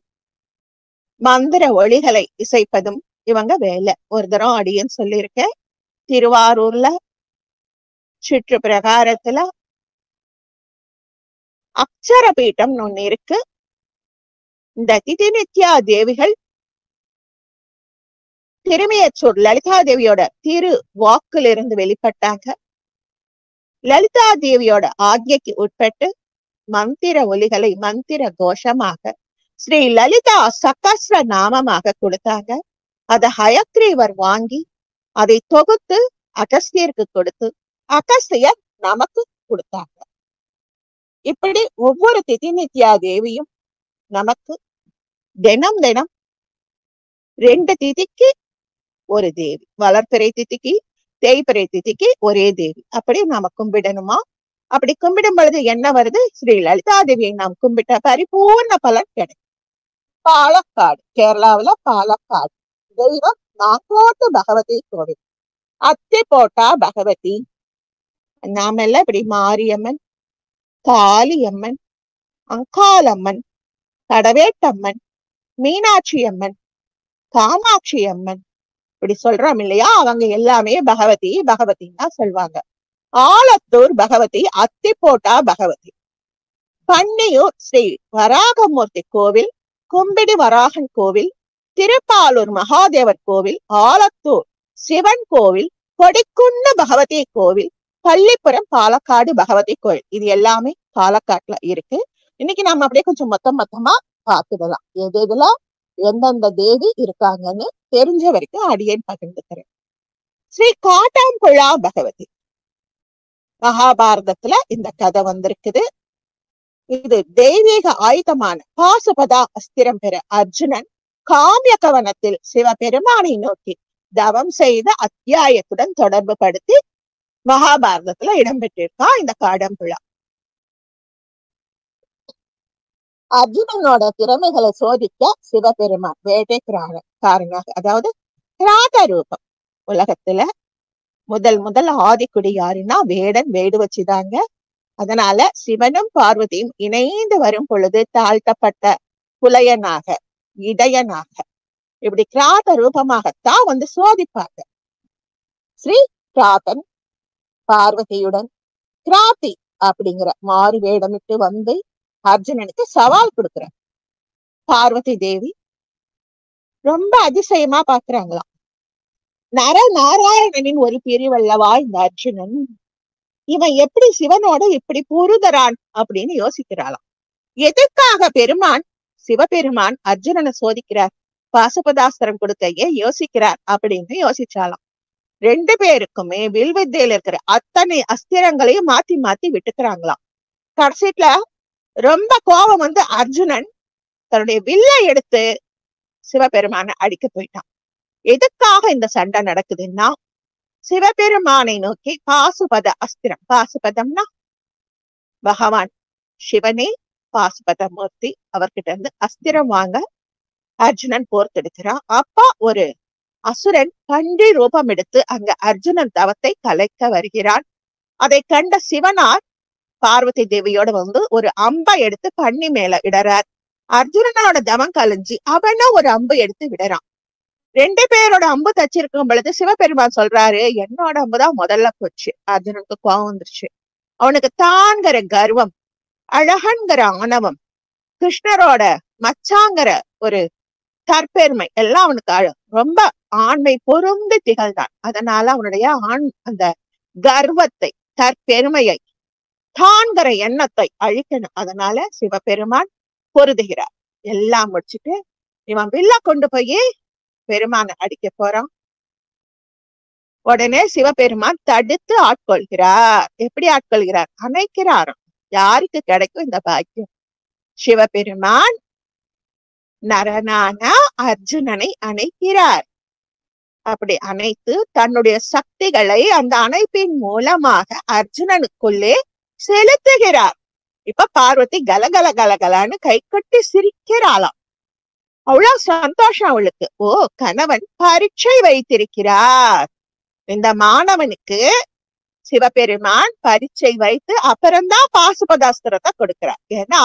மந்திர ஒளிகளை இசைப்பதும் இவங்க வேலை. ஒரு தரம் அடியன்னு சொல்லியிருக்கேன். திருவாரூர்ல சுற்று பிரகாரத்துல அக்ஷர பீட்டம் ஒண்ணு இருக்கு. இந்த திதி நித்யா தேவிகள் திருமையச்சூர் லலிதா தேவியோட திரு வாக்கிலிருந்து வெளிப்பட்டாங்க. லலிதா தேவியோட ஆக்ஞைக்கு உட்பட்டு மந்திர ஒலிகளை மந்திர கோஷமாக ஸ்ரீ லலிதா சகஸ்ர நாமமாக கொடுத்தாங்க. அதை ஹயக்ரீவர் வாங்கி அதை தொகுத்து அகஸ்தியருக்கு கொடுத்து அகஸ்தியர் நமக்கு கொடுத்தாங்க. இப்படி ஒவ்வொரு திதி நித்யா தேவியும் நமக்கு தினம் 2 திதிக்கு ஒரு தேவி, வளர்பிறை திதிக்கு தேய்பிறை திதிக்கு ஒரே தேவி. அப்படி நாம கும்பிடணுமா? அப்படி கும்பிடும் பொழுது என்ன வருது? ஸ்ரீ லலிதா தேவியை நாம் கும்பிட்ட பரிபூர்ண பலன் கிடைக்கும். பாலக்காடு, கேரளாவில பாலக்காடு தெய்வம் நாக்கோட்டு பகவதி கோவில், அத்திப்போட்டா பகவதி. நாமெல்லாம் இப்படி மாரியம்மன், காளியம்மன், அங்காளம்மன், கடவேட்டம்மன், மீனாட்சி அம்மன், காமாட்சி அம்மன் இப்படி சொல்றோம் இல்லையா? அவங்க எல்லாமே பகவதி பகவதின்னு தான் சொல்லுவாங்க. ஆலத்தூர் பகவதி, அத்திப்போட்டா பகவதி, பன்னியூர் ஸ்ரீ வராகமூர்த்தி கோவில், கும்பிடி வராகன் கோவில், திருப்பாலூர் மகாதேவர் கோவில், ஆலத்தூர் சிவன் கோவில், கொடிக்குன்ன பகவதி கோவில், பள்ளிப்புறம் பாலக்காடு பகவதி கோவில். இது எல்லாமே பாலக்காட்டுல இருக்கு. இன்னைக்கு நம்ம அப்படியே கொஞ்சம் மொத்தமா பார்த்துடலாம். எதுல எந்தெந்த தேவி இருக்காங்கன்னு தெரிஞ்ச வரைக்கும் அடியேன் பகிர்ந்துக்கிறேன். ஸ்ரீ காட்டாம்புழா பகவதி, மகாபாரதத்துல இந்த கதை வந்திருக்குது. இது தெய்வீக ஆயுதமான பாசுபதா அஸ்திரம் பெற அர்ஜுனன் காமிய கவனத்தில் சிவபெருமானை நோக்கி தவம் செய்த அத்தியாயத்துடன் தொடர்பு படுத்தி மகாபாரதத்துல இடம்பெற்றிருக்கா இந்த காடம்புழா. அர்ஜுனனோட திறமைகளை சோதிக்க சிவபெருமான் வேட்டைக்காரனாக, அதாவது கிராத ரூபம். உலகத்துல முதல் ஆதிக்குடி யாருன்னா வேடன், வேடு வச்சுதாங்க. அதனால சிவனும் பார்வதியும் இணைந்து வரும் பொழுது தாழ்த்தப்பட்ட புலையனாக, இடையனாக, இப்படி கிராத ரூபமாகத்தான் வந்து சோதிப்பாங்க. ஸ்ரீ கிராதன் பார்வதியுடன் கிராதி அப்படிங்கிற மாறு வேடமிட்டு வந்து அர்ஜுனனுக்கு சவால் கொடுக்கிறார். பார்வதி தேவி ரொம்ப அதிசயமா பாக்குறாங்களாம். நாராயணனின் ஒரு பிரிவல்லவா இந்த அர்ஜுனன், இவன் எப்படி சிவனோட இப்படி பொருதரான் அப்படின்னு யோசிக்கிறாளாம். எதற்காக சிவபெருமான் அர்ஜுனனை சோதிக்கிறார், பாசுபதாஸ்திரம் கொடுக்கையே யோசிக்கிறார் அப்படின்னு யோசிச்சாலாம். ரெண்டு பேருக்குமே வில்வித்தையில இருக்கிற அத்தனை அஸ்திரங்களையும் மாத்தி மாத்தி விட்டுக்கிறாங்களாம். கடைசியில ரொம்ப கோபம் வந்து அர்ஜுனன் தன்னுடைய வில்லை எடுத்து சிவபெருமானை அடிக்க போயிட்டான். எதுக்காக இந்த சண்டை நடக்குதுன்னா, சிவபெருமானை நோக்கி பாசுபத அஸ்திரம், பாசுபதம்னா பகவான் சிவனே பாசுபத மூர்த்தி, அவர்கிட்ட இருந்து அஸ்திரம் வாங்க அர்ஜுனன் போர்த்தெடுக்கிறான். அப்பா ஒரு அசுரன் பன்றி ரூபம் எடுத்து அங்க அர்ஜுனன் தவத்தை கலைக்க வருகிறான். அதை கண்ட சிவனார் பார்வதி தேவியோட வந்து ஒரு அம்பை எடுத்து பன்னி மேல இடறார். அர்ஜுனனோட தவம் கலைஞ்சி அவனும் ஒரு அம்பு எடுத்து விடுறான். ரெண்டு பேரோட அம்பு தச்சிருக்கும் பொழுது சிவபெருமான் சொல்றாரு, என்னோட அம்புதான் முதல்ல போச்சு. அர்ஜுனனுக்கு கோவம் வந்துருச்சு. அவனுக்கு தான்கிற கர்வம், அழகன்கிற ஆணவம், கிருஷ்ணரோட மச்சாங்கிற ஒரு தற்பெருமை எல்லாம் அவனுக்கு ரொம்ப ஆண்மை பொருந்தி திகழ்ந்தான். அதனால அவனுடைய அந்த கர்வத்தை, தற்பெருமையை, தான்கிற எண்ணத்தை அழிக்கணும். அதனால சிவபெருமான் பொருதுகிறார். எல்லாம் முடிச்சுட்டு இவன் வில்ல கொண்டு போய் பெருமானை அடிக்க போறான். உடனே சிவபெருமான் தடுத்து ஆட்கொள்கிறார். எப்படி ஆட்கொள்கிறார்? அணைக்கிறாராம். யாருக்கு கிடைக்கும் இந்த பாக்கியம்? சிவபெருமான் நரனான அர்ஜுனனை அணைக்கிறார். அப்படி அணைத்து தன்னுடைய சக்திகளை அந்த அணைப்பின் மூலமாக அர்ஜுனனுக்குள்ளே செலுத்துகிறார். இப்ப பார்வதி கலகல கலகலான்னு கை கட்டி சிரிக்கிறாளாம். அவ்வளவு சந்தோஷம் அவளுக்கு. ஓ, கணவன் பரீட்சை வைத்திருக்கிறார். இந்த மாணவனுக்கு சிவபெருமான் பரீட்சை வைத்து அப்புறம்தான் பாசுபதாஸ்திரத்தை கொடுக்கிறார். ஏன்னா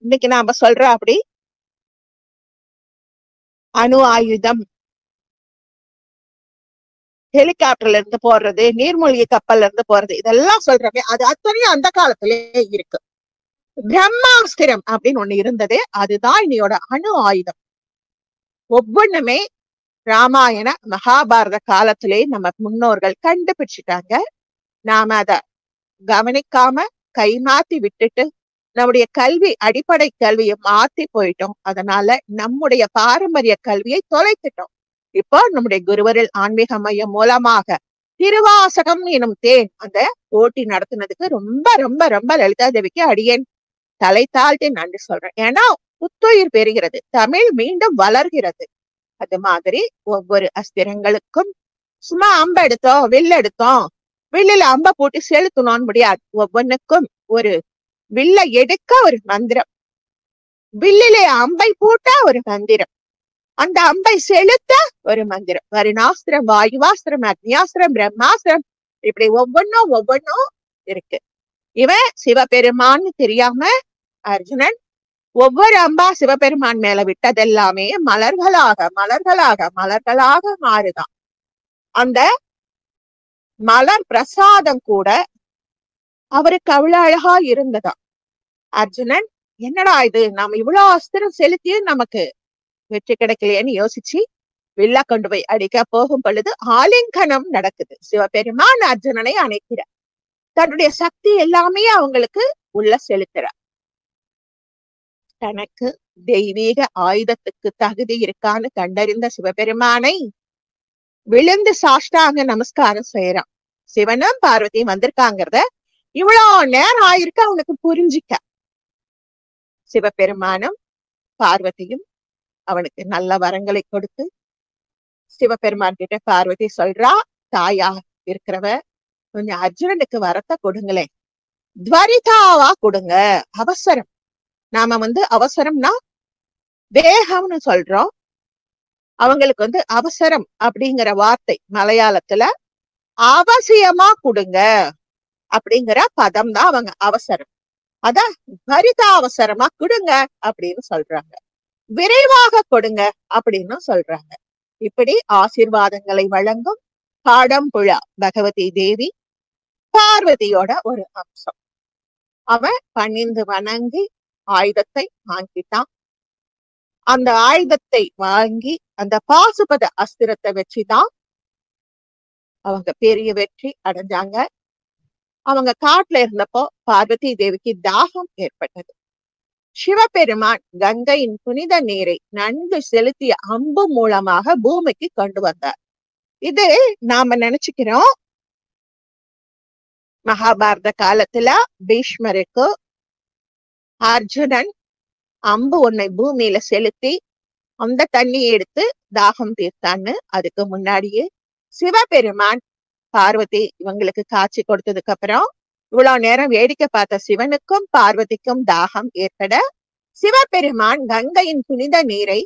இன்னைக்கு நாம சொல்ற அப்படி அணு ஆயுதம், ஹெலிகாப்டர்ல இருந்து போடுறது, நீர்மூழ்கி கப்பல்ல இருந்து போறது, இதெல்லாம் சொல்றமே, அது அத்தனையும் அந்த காலத்திலேயே இருக்கு. பிரம்மாஸ்திரம் அப்படின்னு ஒண்ணு இருந்தது, அதுதான் இன்னையோட அணு ஆயுதம். ஒவ்வொன்றுமே ராமாயண மகாபாரத காலத்திலே நம்ம முன்னோர்கள் கண்டுபிடிச்சிட்டாங்க. நாம அத கவனிக்காம கை மாத்தி விட்டுட்டு நம்முடைய கல்வி, அடிப்படை கல்வியை மாத்தி போயிட்டோம். அதனால நம்முடைய பாரம்பரிய கல்வியை தொலைத்துட்டோம். இப்போ நம்முடைய குருவரில் ஆன்மீக மையம் மூலமாக திருவாசகம் எனும் தேன் அந்த போட்டி நடத்தினதுக்கு ரொம்ப ரொம்ப ரொம்ப லலிதா தேவிக்கு அடியேன் தலை தாழ்த்தி நன்றி சொல்றேன். ஏன்னா புத்துயிர் பெறுகிறது, தமிழ் மீண்டும் வளர்கிறது. அது மாதிரி ஒவ்வொரு அஸ்திரங்களுக்கும் சும்மா அம்ப எடுத்தோம், வில்ல எடுத்தோம், வில்லுல அம்ப போட்டு செலுத்தணும்னு முடியாது. ஒவ்வொன்னுக்கும் ஒரு வில்ல எடுக்க ஒரு மந்திரம், வில்லிலே அம்பை போட்டா ஒரு மந்திரம், அந்த அம்பை செலுத்த ஒரு மந்திரம். வருணாஸ்திரம், வாயுவாஸ்திரம், அக்னியாஸ்திரம், பிரம்மாஸ்திரம், இப்படி ஒவ்வொன்னும் இருக்கு. இவன் சிவபெருமான்னு தெரியாம அர்ஜுனன் ஒவ்வொரு அம்பா சிவபெருமான் மேல விட்டதெல்லாமே மலர்களாக மலர்களாக மலர்களாக மாறுதான். அந்த மலர் பிரசாதம் கூட அவருக்கு அவ்வளவு அழகா இருந்ததா. அர்ஜுனன் என்னடா இது, நாம இவ்வளவு அஸ்திரம் செலுத்தியும் நமக்கு வெற்றி கிடைக்கலையேன்னு யோசிச்சு வில்ல கொண்டு போய் அடிக்க போகும் பொழுது ஆலிங்கனம் நடக்குது. சிவபெருமான் அர்ஜுனனை அணைக்கிறார். தன்னுடைய சக்தி எல்லாமே அவங்களுக்கு உள்ள செலுத்துறார். தனக்கு தெய்வீக ஆயுதத்துக்கு தகுதி இருக்கான்னு கண்டறிந்த சிவபெருமானை விழுந்து சாஷ்டாங்க நமஸ்காரம் செய்யறான். சிவனும் பார்வதியும் வந்திருக்காங்கிறத இவ்வளவு நேரம் ஆயிருக்கு அவனுக்கு புரிஞ்சிக்க. சிவபெருமானும் பார்வதியும் அவனுக்கு நல்ல வரங்களை கொடுத்து, சிவபெருமான் கிட்ட பார்வதி சொல்றா, தாயா இருக்கிறவ கொஞ்சம் அர்ஜுனனுக்கு வரத்தை கொடுங்களேன், துவரிதாவா கொடுங்க, அவசரம். நாம அவசரம்னா வேகம்னு சொல்றோம், அவங்களுக்கு அவசரம் அப்படிங்கிற வார்த்தை மலையாளத்துல அவசியமா கொடுங்க அப்படிங்கிற பதம் தான் அவங்க அவசரம். அதான் துவரிதா அவசரமா கொடுங்க அப்படின்னு சொல்றாங்க, விரைவாக கொடுங்க அப்படின்னு சொல்றாங்க. இப்படி ஆசீர்வாதங்களை வழங்கும் காடம்புழா பகவதி தேவி பார்வதியோட ஒரு அம்சம். அவன் பணிந்து வணங்கி ஆயுதத்தை வாங்கிட்டான். அந்த ஆயுதத்தை வாங்கி அந்த பாசுபத அஸ்திரத்தை வச்சுதான் அவங்க பெரிய வெற்றி அடைஞ்சாங்க. அவங்க காட்டுல இருந்தப்போ பார்வதி தேவிக்கு தாகம் ஏற்பட்டது. சிவபெருமான் கங்கையின் புனித நீரை நன்கு செலுத்திய அம்பு மூலமாக பூமிக்கு கொண்டு வந்தார். இது நாம நினைச்சுக்கிறோம், மகாபாரத காலத்துல பீஷ்மருக்கு அர்ஜுனன் அம்பு ஒன்னை பூமியில செலுத்தி அந்த தண்ணியை எடுத்து தாகம் தீர்த்தான்னு. அதுக்கு முன்னாடியே சிவபெருமான் பார்வதி இவங்களுக்கு காட்சி கொடுத்ததுக்கு அப்புறம் இவ்வளவு நேரம் வேடிக்கை பார்த்த சிவனுக்கும் பார்வதிக்கும் தாகம் ஏற்பட சிவபெருமான் கங்கையின் புனித நீரை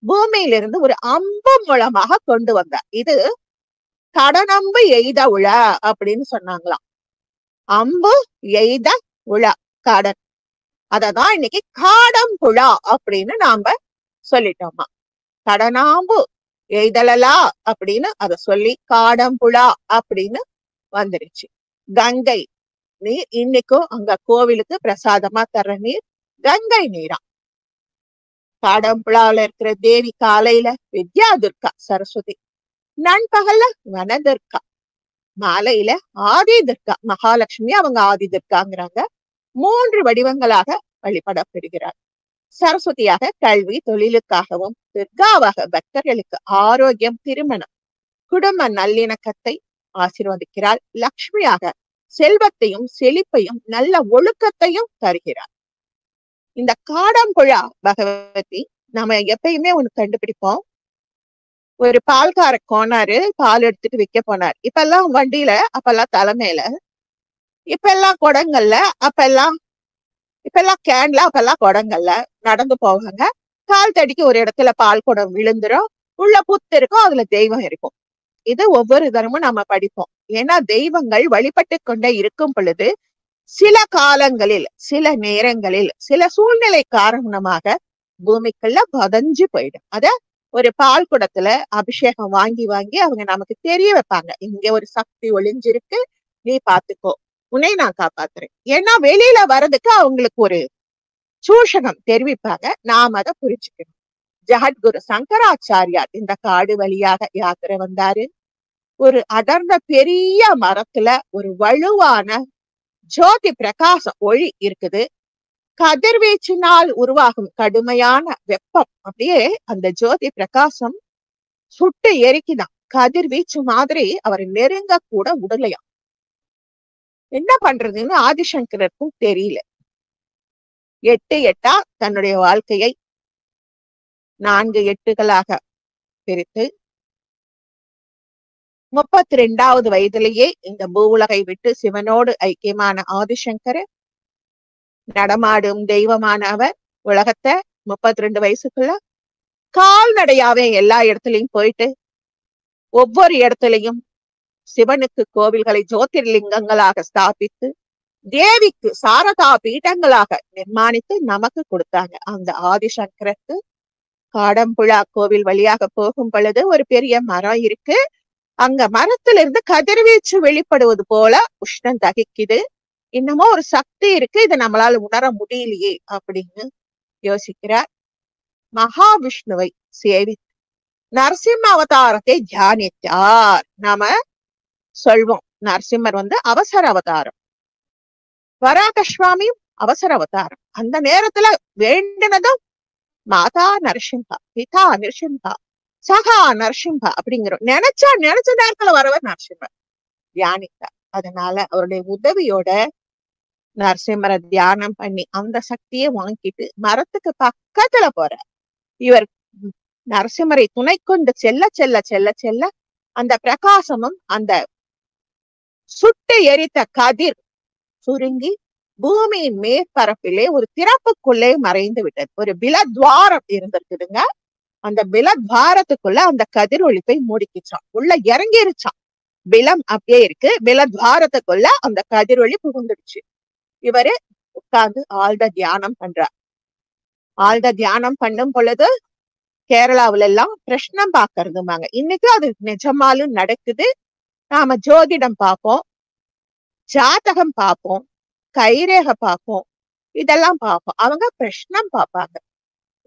பூமியிலிருந்து ஒரு அம்பு மூலமாக கொண்டு வந்தார். இது கடனம்பு எய்த உள அப்படின்னு சொன்னாங்களாம். அம்பு எய்த உள காடன், அததான் இன்னைக்கு காடம்புழா அப்படின்னு நாம சொல்லிட்டோமா. கடனாம்பு எய்தலலா அப்படின்னு அத சொல்லி காடம்புழா அப்படின்னு வந்துருச்சு. கங்கை நீர் இன்னைக்கும் அங்க கோவிலுக்கு பிரசாதமா தர்ற நீர் கங்கை நீரா. காடம்புழாவில இருக்கிற தேவி காலையில வித்யா துர்கா சரஸ்வதி, நண்பகல்ல வனதுர்கா, மாலையில ஆதி துர்கா மகாலட்சுமி, அவங்க ஆதி துர்காங்கிறாங்க. 3 வடிவங்களாக வழிபடப்படுகிறார். சரஸ்வதியாக கல்வி தொழிலுக்காகவும், துர்காவாக பக்தர்களுக்கு ஆரோக்கியம், திருமணம், குடும்ப நல்லிணக்கத்தை ஆசீர்வதிக்கிறார். லக்ஷ்மியாக செல்வத்தையும் செழிப்பையும் நல்ல ஒழுக்கத்தையும் தருகிறார். இந்த காடம்புழா பகவதி நாம எப்பயுமே ஒண்ணு கண்டுபிடிப்போம். ஒரு பால்கார கோனாரு பால் எடுத்துட்டு விற்க போனார். இப்பெல்லாம் வண்டியில, அப்பெல்லாம் தலைமையில, இப்பெல்லாம் குடங்கள்ல, இப்பெல்லாம் கேன்ல, அப்பெல்லாம் குடங்கள்ல நடந்து போவாங்க. கால் தடிக்கு ஒரு இடத்துல பால் குடம் விழுந்துரும், உள்ள புத்து இருக்கும், அதுல தெய்வம் இருக்கும். இது ஒவ்வொரு தரமும் நம்ம படிப்போம். ஏன்னா தெய்வங்கள் வழிபட்டு கொண்டே இருக்கும் பொழுது சில காலங்களில், சில நேரங்களில், சில சூழ்நிலை காரணமாக பூமிக்குள்ள பதஞ்சு போயிடும். அத ஒரு பால் குடத்துல அபிஷேகம் வாங்கி வாங்கி அவங்க நமக்கு தெரிய வைப்பாங்க, இங்க ஒரு சக்தி ஒளிஞ்சிருக்கு, நீ பாத்துக்கோ, உன்னை நான் காப்பாத்துறேன். ஏன்னா வெளியில வர்றதுக்கு அவங்களுக்கு ஒரு சூஷகம் தெரிவிப்பாங்க, நாம் அதை புரிச்சுக்கணும். ஜகத்குரு சங்கராச்சாரியார் இந்த காடு வழியாக யாத்திரை வந்தாரு. ஒரு அடர்ந்த பெரிய மரத்துல ஒரு வலுவான ஜோதி பிரகாசம் ஒளி இருக்குது. கதிர்வீச்சினால் உருவாகும் கடுமையான வெப்பம் அப்படியே அந்த ஜோதி பிரகாசம் சுட்டு எரிக்குதான். கதிர்வீச்சு மாதிரி அவர் நெருங்க கூட உடலையா. என்ன பண்றதுன்னு ஆதிசங்கருக்கும் தெரியல. 8 தன்னுடைய வாழ்க்கையை 4 8களாக பிரித்து 32வது வயதிலேயே இந்த பூவுலகை விட்டு சிவனோடு ஐக்கியமான ஆதிசங்கர் நடமாடும் தெய்வமான அவர் உலகத்தை 32 வயசுக்குள்ள கால்நடையாவே எல்லா இடத்துலயும் போயிட்டு ஒவ்வொரு இடத்துலயும் சிவனுக்கு கோவில்களை ஜோதிர்லிங்கங்களாக ஸ்தாபித்து தேவிக்கு சாரதா பீடங்களாக நிர்மாணித்து நமக்கு கொடுத்தாங்க. அந்த ஆதிசங்கருக்கு காடம்புழா கோவில் வழியாக போகும் பொழுது ஒரு பெரிய மரம் இருக்கு. அங்க மரத்துல இருந்து கதிர்வீச்சு வெளிப்படுவது போல உஷ்ணம் தகிக்குது. இன்னமும் ஒரு சக்தி இருக்கு, இதை நம்மளால உணர முடியலையே அப்படின்னு யோசிக்கிறார். மகாவிஷ்ணுவை சேவித்து நரசிம்ம அவதாரத்தை தியானித்தார். நாம சொல்வோம் நரசிம்மர் அவசர அவதாரம், வராகஸ்வாமியும் அவசர அவதாரம். அந்த நேரத்துல வேண்டினதும் மாதா நரசிம்ஹா, பிதா நரசிம்ஹா, சகா நரசிம்ஹா அப்படிங்கிறோம். நினைச்ச நேரத்துல வரவர் நரசிம்மர். தியானித்தார். அதனால அவருடைய உதவியோட நரசிம்மரை தியானம் பண்ணி அந்த சக்தியை வாங்கிட்டு மரத்துக்கு பக்கத்துல போறார். இவர் நரசிம்மரை துணை கொண்டு செல்ல செல்ல செல்ல செல்ல அந்த பிரகாசமும் அந்த சுட்டு எரித்த கதிர் சுருங்கி பூமியின் மேற்பரப்பிலே ஒரு திறப்புக்குள்ளே மறைந்து விட்டது. ஒரு பிலத்வாரம் இருந்திருக்குதுங்க. அந்த பிலத்வாரத்துக்குள்ள அந்த கதிர் ஒளிப்பை மூடிக்கிச்சான், உள்ள இறங்கிருச்சான். பிலம் அப்படியே இருக்கு, பிலத்வாரத்துக்குள்ள அந்த கதிர் ஒளி புகுந்துடுச்சு. இவரு உட்கார்ந்து ஆழ்ந்த தியானம் பண்றார். ஆழ்ந்த தியானம் பண்ணும் பொழுது கேரளாவில எல்லாம் பிரஷ்னம் பாக்குறதுமாங்க. இன்னைக்கு அது நிஜமாலும் நடக்குது. நாம ஜோதிடம் பார்ப்போம், ஜாதகம் பார்ப்போம், கைரேக பார்ப்போம், இதெல்லாம் பார்ப்போம். அவங்க பிரஷ்னம் பார்ப்பாங்க.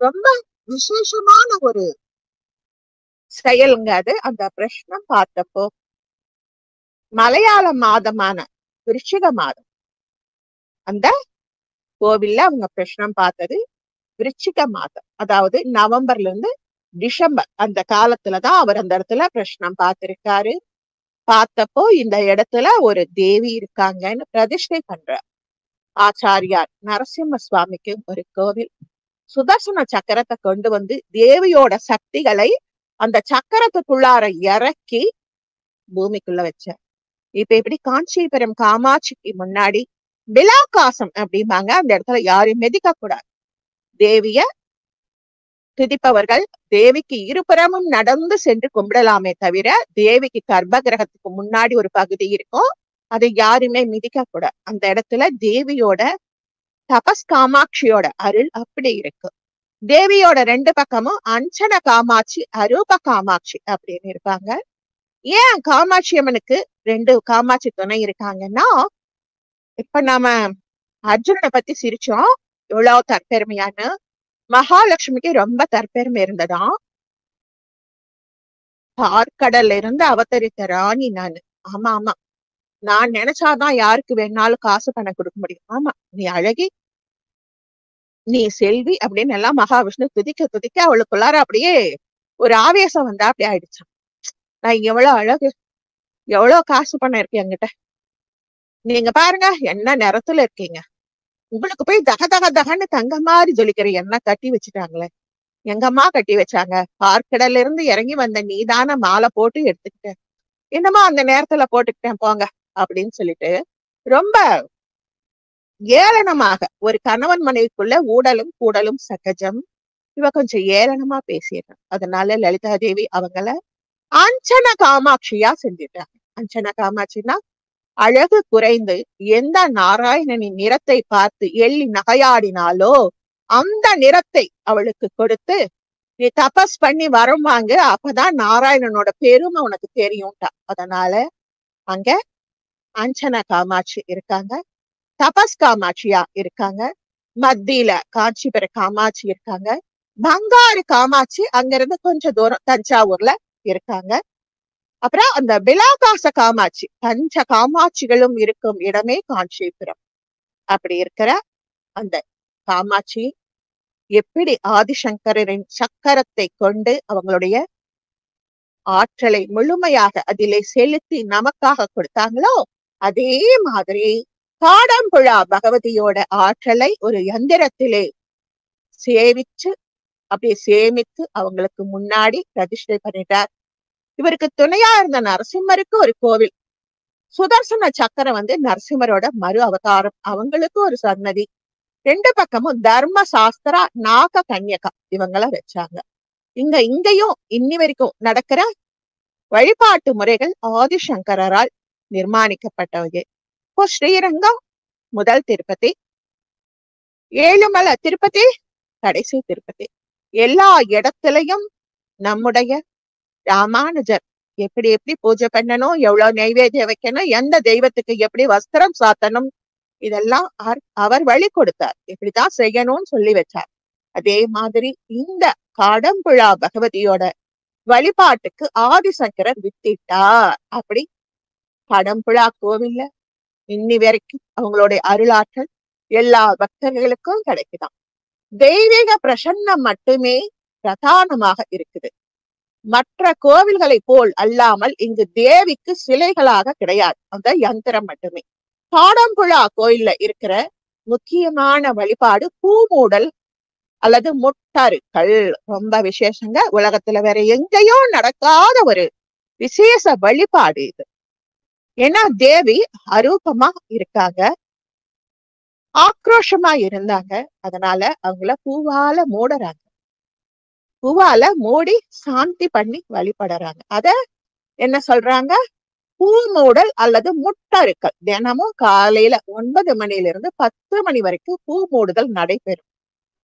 ரொம்ப விசேஷமான ஒரு செயலுங்க அது. அந்த பிரஷ்னம் பார்த்தப்போ மலையாள மாதமான விருச்சிக மாதம் அந்த கோவில்ல அவங்க பிரஷ்னம் பார்த்தது விருச்சிக மாதம், அதாவது நவம்பர்ல இருந்து டிசம்பர் அந்த காலத்துலதான் அவர் அந்த இடத்துல பிரஷ்னம் பார்த்திருக்காரு. பார்த்தப்போ இந்த இடத்துல ஒரு தேவி இருக்காங்கன்னு பிரதிஷ்டை பண்றார் ஆச்சாரியார். நரசிம்ம சுவாமிக்கு ஒரு கோவில், சுதர்சன சக்கரத்தை கொண்டு வந்து தேவியோட சக்திகளை அந்த சக்கரத்துக்குள்ளார இறக்கி பூமிக்குள்ள வச்சார். இப்ப எப்படி காஞ்சிபுரம் காமாட்சிக்கு முன்னாடி பிலாகாசம் அப்படிம்பாங்க, அந்த இடத்துல யாரையும் மிதிக்க கூடாது. தேவிய துதிப்பவர்கள் தேவிக்கு இருபுறமும் நடந்து சென்று கும்பிடலாமே தவிர தேவிக்கு கர்ப்ப கிரகத்துக்கு முன்னாடி ஒரு பகுதி இருக்கும், அதை யாருமே மிதிக்க கூடாது. அந்த இடத்துல தேவியோட தபஸ் காமாட்சியோட அருள் அப்படி இருக்கு. தேவியோட ரெண்டு பக்கமும் அஞ்சன காமாட்சி, அரூப காமாட்சி அப்படின்னு இருப்பாங்க. ஏன் காமாட்சி அம்மனுக்கு ரெண்டு காமாட்சி துணை இருக்காங்கன்னா, இப்ப நாம அர்ஜுனனை பத்தி சிரிச்சோம், எவ்வளவு தற்பெருமையான்னு. மகாலட்சுமிக்கு ரொம்ப தற்பெருமை இருந்ததாம். பார்க்கடல்ல இருந்து அவதரித்த ராணி நானு. ஆமா ஆமா, நான் நினைச்சாதான் யாருக்கு வேணாலும் காசு பணம் கொடுக்க முடியும். ஆமா, நீ அழகி, நீ செல்வி அப்படின்னு எல்லாம் மகாவிஷ்ணு துதிக்க துதிக்க அவளுக்குள்ளார அப்படியே ஒரு ஆவேசம் வந்தா அப்படி ஆயிடுச்சான். நான் எவ்வளவு அழகு, எவ்வளவு காசு பணம் இருக்கு என்கிட்ட, நீங்க பாருங்க என்ன நிறத்துல இருக்கீங்க, உங்களுக்கு போய் தக தக தகன்னு தங்க மாதிரி ஜொலிக்கிற எண்ணெய் கட்டி வச்சுட்டாங்களே. எங்கம்மா கட்டி வச்சாங்க? பார்க்கடல்ல இருந்து இறங்கி வந்த நீதான மாலை போட்டு எடுத்துக்கிட்டேன், என்னமோ அந்த நேரத்துல போட்டுக்கிட்டேன் போங்க அப்படின்னு சொல்லிட்டு ரொம்ப ஏளனமாக, ஒரு கணவன் மனைவிக்குள்ள ஊடலும் கூடலும் சகஜம், இவ கொஞ்சம் ஏளனமா பேசிடுறான். அதனால லலிதா தேவி அவங்கள அஞ்சன காமாட்சியா செஞ்சிட்டாங்க. அஞ்சன காமாட்சின்னா அழகு குறைந்து எந்த நாராயணனின் நிறத்தை பார்த்து எள்ளி நகையாடினாலோ அந்த நிறத்தை அவளுக்கு கொடுத்து, நீ தபஸ் பண்ணி வருவாங்க, அப்பதான் நாராயணனோட பெருமை உனக்கு தெரியும்ட்டா. அதனால அங்க அஞ்சன காமாட்சி இருக்காங்க, தபஸ் காமாட்சியா இருக்காங்க. மத்தியில காஞ்சிபுர காமாட்சி இருக்காங்க, பங்காரு காமாட்சி அங்க இருந்து கொஞ்சம் தூரம் தஞ்சாவூர்ல இருக்காங்க. அப்புறம் அந்த பிலாகாச காமாட்சி, பஞ்ச காமாட்சிகளும் இருக்கும் இடமே காஞ்சிபுரம். அப்படி இருக்கிற அந்த காமாட்சி எப்படி ஆதிசங்கரின் சக்கரத்தை கொண்டு அவங்களுடைய ஆற்றலை முழுமையாக அதிலே செலுத்தி நமக்காக கொடுத்தாங்களோ, அதே மாதிரி காடம்புழா பகவதியோட ஆற்றலை ஒரு யந்திரத்திலே சேவிச்சு அப்படியே சேமித்து அவங்களுக்கு முன்னாடி பிரதிஷ்டை பண்ணிட்டார். இவருக்கு துணையா இருந்த நரசிம்மருக்கு ஒரு கோவில், சுதர்சன சக்கரம் நரசிம்மரோட மறு அவதாரம், அவங்களுக்கு ஒரு சன்னதி. ரெண்டு பக்கமும் தர்ம சாஸ்திரா நாக கன்யகா இவங்கள வச்சாங்க. இங்கேயும் இன்னி வரைக்கும் நடக்கிற வழிபாட்டு முறைகள் ஆதிசங்கரால் நிர்மாணிக்கப்பட்டவை. இப்போ ஸ்ரீரங்கம் முதல் திருப்பதி, ஏழுமலை திருப்பதி கடைசி திருப்பதி. எல்லா இடத்துலயும் நம்முடைய ராமானுஜர் எப்படி எப்படி பூஜை பண்ணணும், எவ்வளவு நைவேத்தியம் வைக்கணும், எந்த தெய்வத்துக்கு எப்படி வஸ்திரம் சாத்தணும், இதெல்லாம் அவர் வழி கொடுத்தார், இப்படிதான் செய்யணும்னு சொல்லி வச்சார். அதே மாதிரி இந்த காடம்புழா பகவதியோட வழிபாட்டுக்கு ஆதிசங்கரர் வித்திட்டார். அப்படி காடம்புழா கோவில்ல இன்னி வரைக்கும் அவங்களுடைய அருளாற்றல் எல்லா பக்தர்களுக்கும் கிடைக்குதாம். தெய்வீக பிரசன்னம் மட்டுமே பிரதானமாக இருக்குது. மற்ற கோவில்களை போல் அல்லாமல் இங்கு தேவிக்கு சிலைகளாக கிடையாது, அந்த யந்திரம் மட்டுமே. காடம்புழா கோயில்ல இருக்கிற முக்கியமான வழிபாடு பூமூடல் அல்லது முட்டறுக்கல். ரொம்ப விசேஷங்க. உலகத்துல வேற எங்கேயும் நடக்காத ஒரு விசேஷ வழிபாடு இது. ஏன்னா தேவி அரூபமா இருக்காங்க, ஆக்ரோஷமா இருந்தாங்க. அதனால அவங்கள பூவால மூடுறாங்க, பூவால மூடி சாந்தி பண்ணி வழிபடுறாங்க. அத என்ன சொல்றாங்க? பூமூடல் அல்லது முட்டறுக்கல். தினமும் காலையில 9 மணியிலிருந்து 10 மணி வரைக்கும் பூமூடுதல் நடைபெறும்.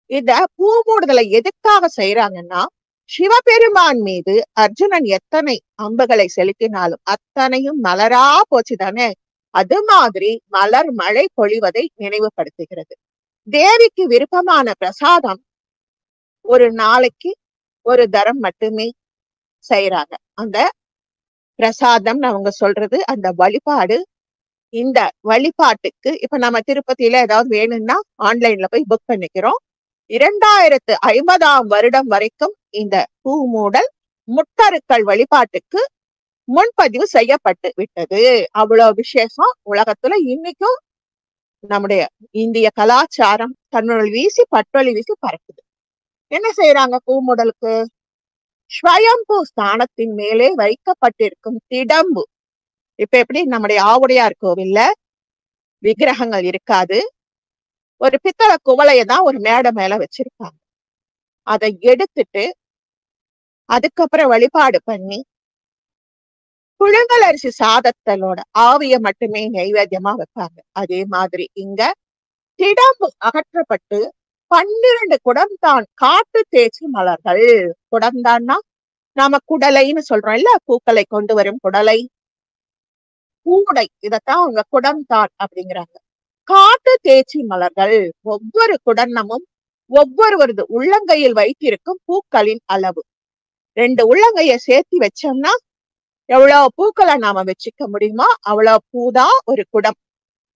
இத பூமூடுதலை எதுக்காக செய்யறாங்கன்னா, சிவபெருமான் மீது அர்ஜுனன் எத்தனை அம்புகளை செலுத்தினாலும் அத்தனையும் மலரா போச்சுதானே, அது மாதிரி மலர் மழை பொழிவதை நினைவுபடுத்துகிறது. தேவிக்கு விருப்பமான பிரசாதம் ஒரு நாளைக்கு ஒரு தரம் மட்டுமே செய்யறாங்க. அந்த பிரசாதம் அவங்க சொல்றது அந்த வழிபாடு. இந்த வழிபாட்டுக்கு இப்ப நம்ம திருப்பதியில ஏதாவது வேணும்னா ஆன்லைன்ல போய் புக் பண்ணிக்கிறோம். 2050 வருடம் வரைக்கும் இந்த பூமூடல் முட்டறுக்கல் வழிபாட்டுக்கு முன்பதிவு செய்யப்பட்டு விட்டது. அவ்வளவு விசேஷம். உலகத்துல இன்னைக்கும் நம்முடைய இந்திய கலாச்சாரம் தன்னுள் வீசி பட்டொலி வீசி பறக்குது. என்ன செய்யறாங்க பூமூடலுக்கு? ஸ்வயம்பு ஸ்தானத்தின் மேலே வைக்கப்பட்டிருக்கும் திடம்பு. இப்ப எப்படி நம்முடைய ஆவுடையார் கோவில்ல விக்கிரகங்கள் இருக்காது, ஒரு பித்தளை குவளைய தான் ஒரு மேடை மேல வச்சிருப்பாங்க. அதை எடுத்துட்டு அதுக்கப்புறம் வழிபாடு பண்ணி புழுங்கல் அரிசி சாதத்தலோட ஆவிய மட்டுமே நைவேத்தியமா வைப்பாங்க. அதே மாதிரி இங்க திடம்பு அகற்றப்பட்டு 12 குடம்தான் காட்டு தேய்ச்சி மலர்கள். குடம்தான்னா நாம குடலைன்னு சொல்றோம் இல்ல, பூக்களை கொண்டு வரும் குடலை, கூடை, இதத்தான் அவங்க குடம்தான் அப்படிங்கிறாங்க. காட்டு தேய்ச்சி மலர்கள். ஒவ்வொரு குடன்னமும் ஒவ்வொருவரது உள்ளங்கையில் வைத்திருக்கும் பூக்களின் அளவு. 2 உள்ளங்கைய சேர்த்து வச்சோம்னா எவ்வளவு பூக்களை நாம வச்சுக்க முடியுமோ அவ்வளவு பூதான் ஒரு குடம்.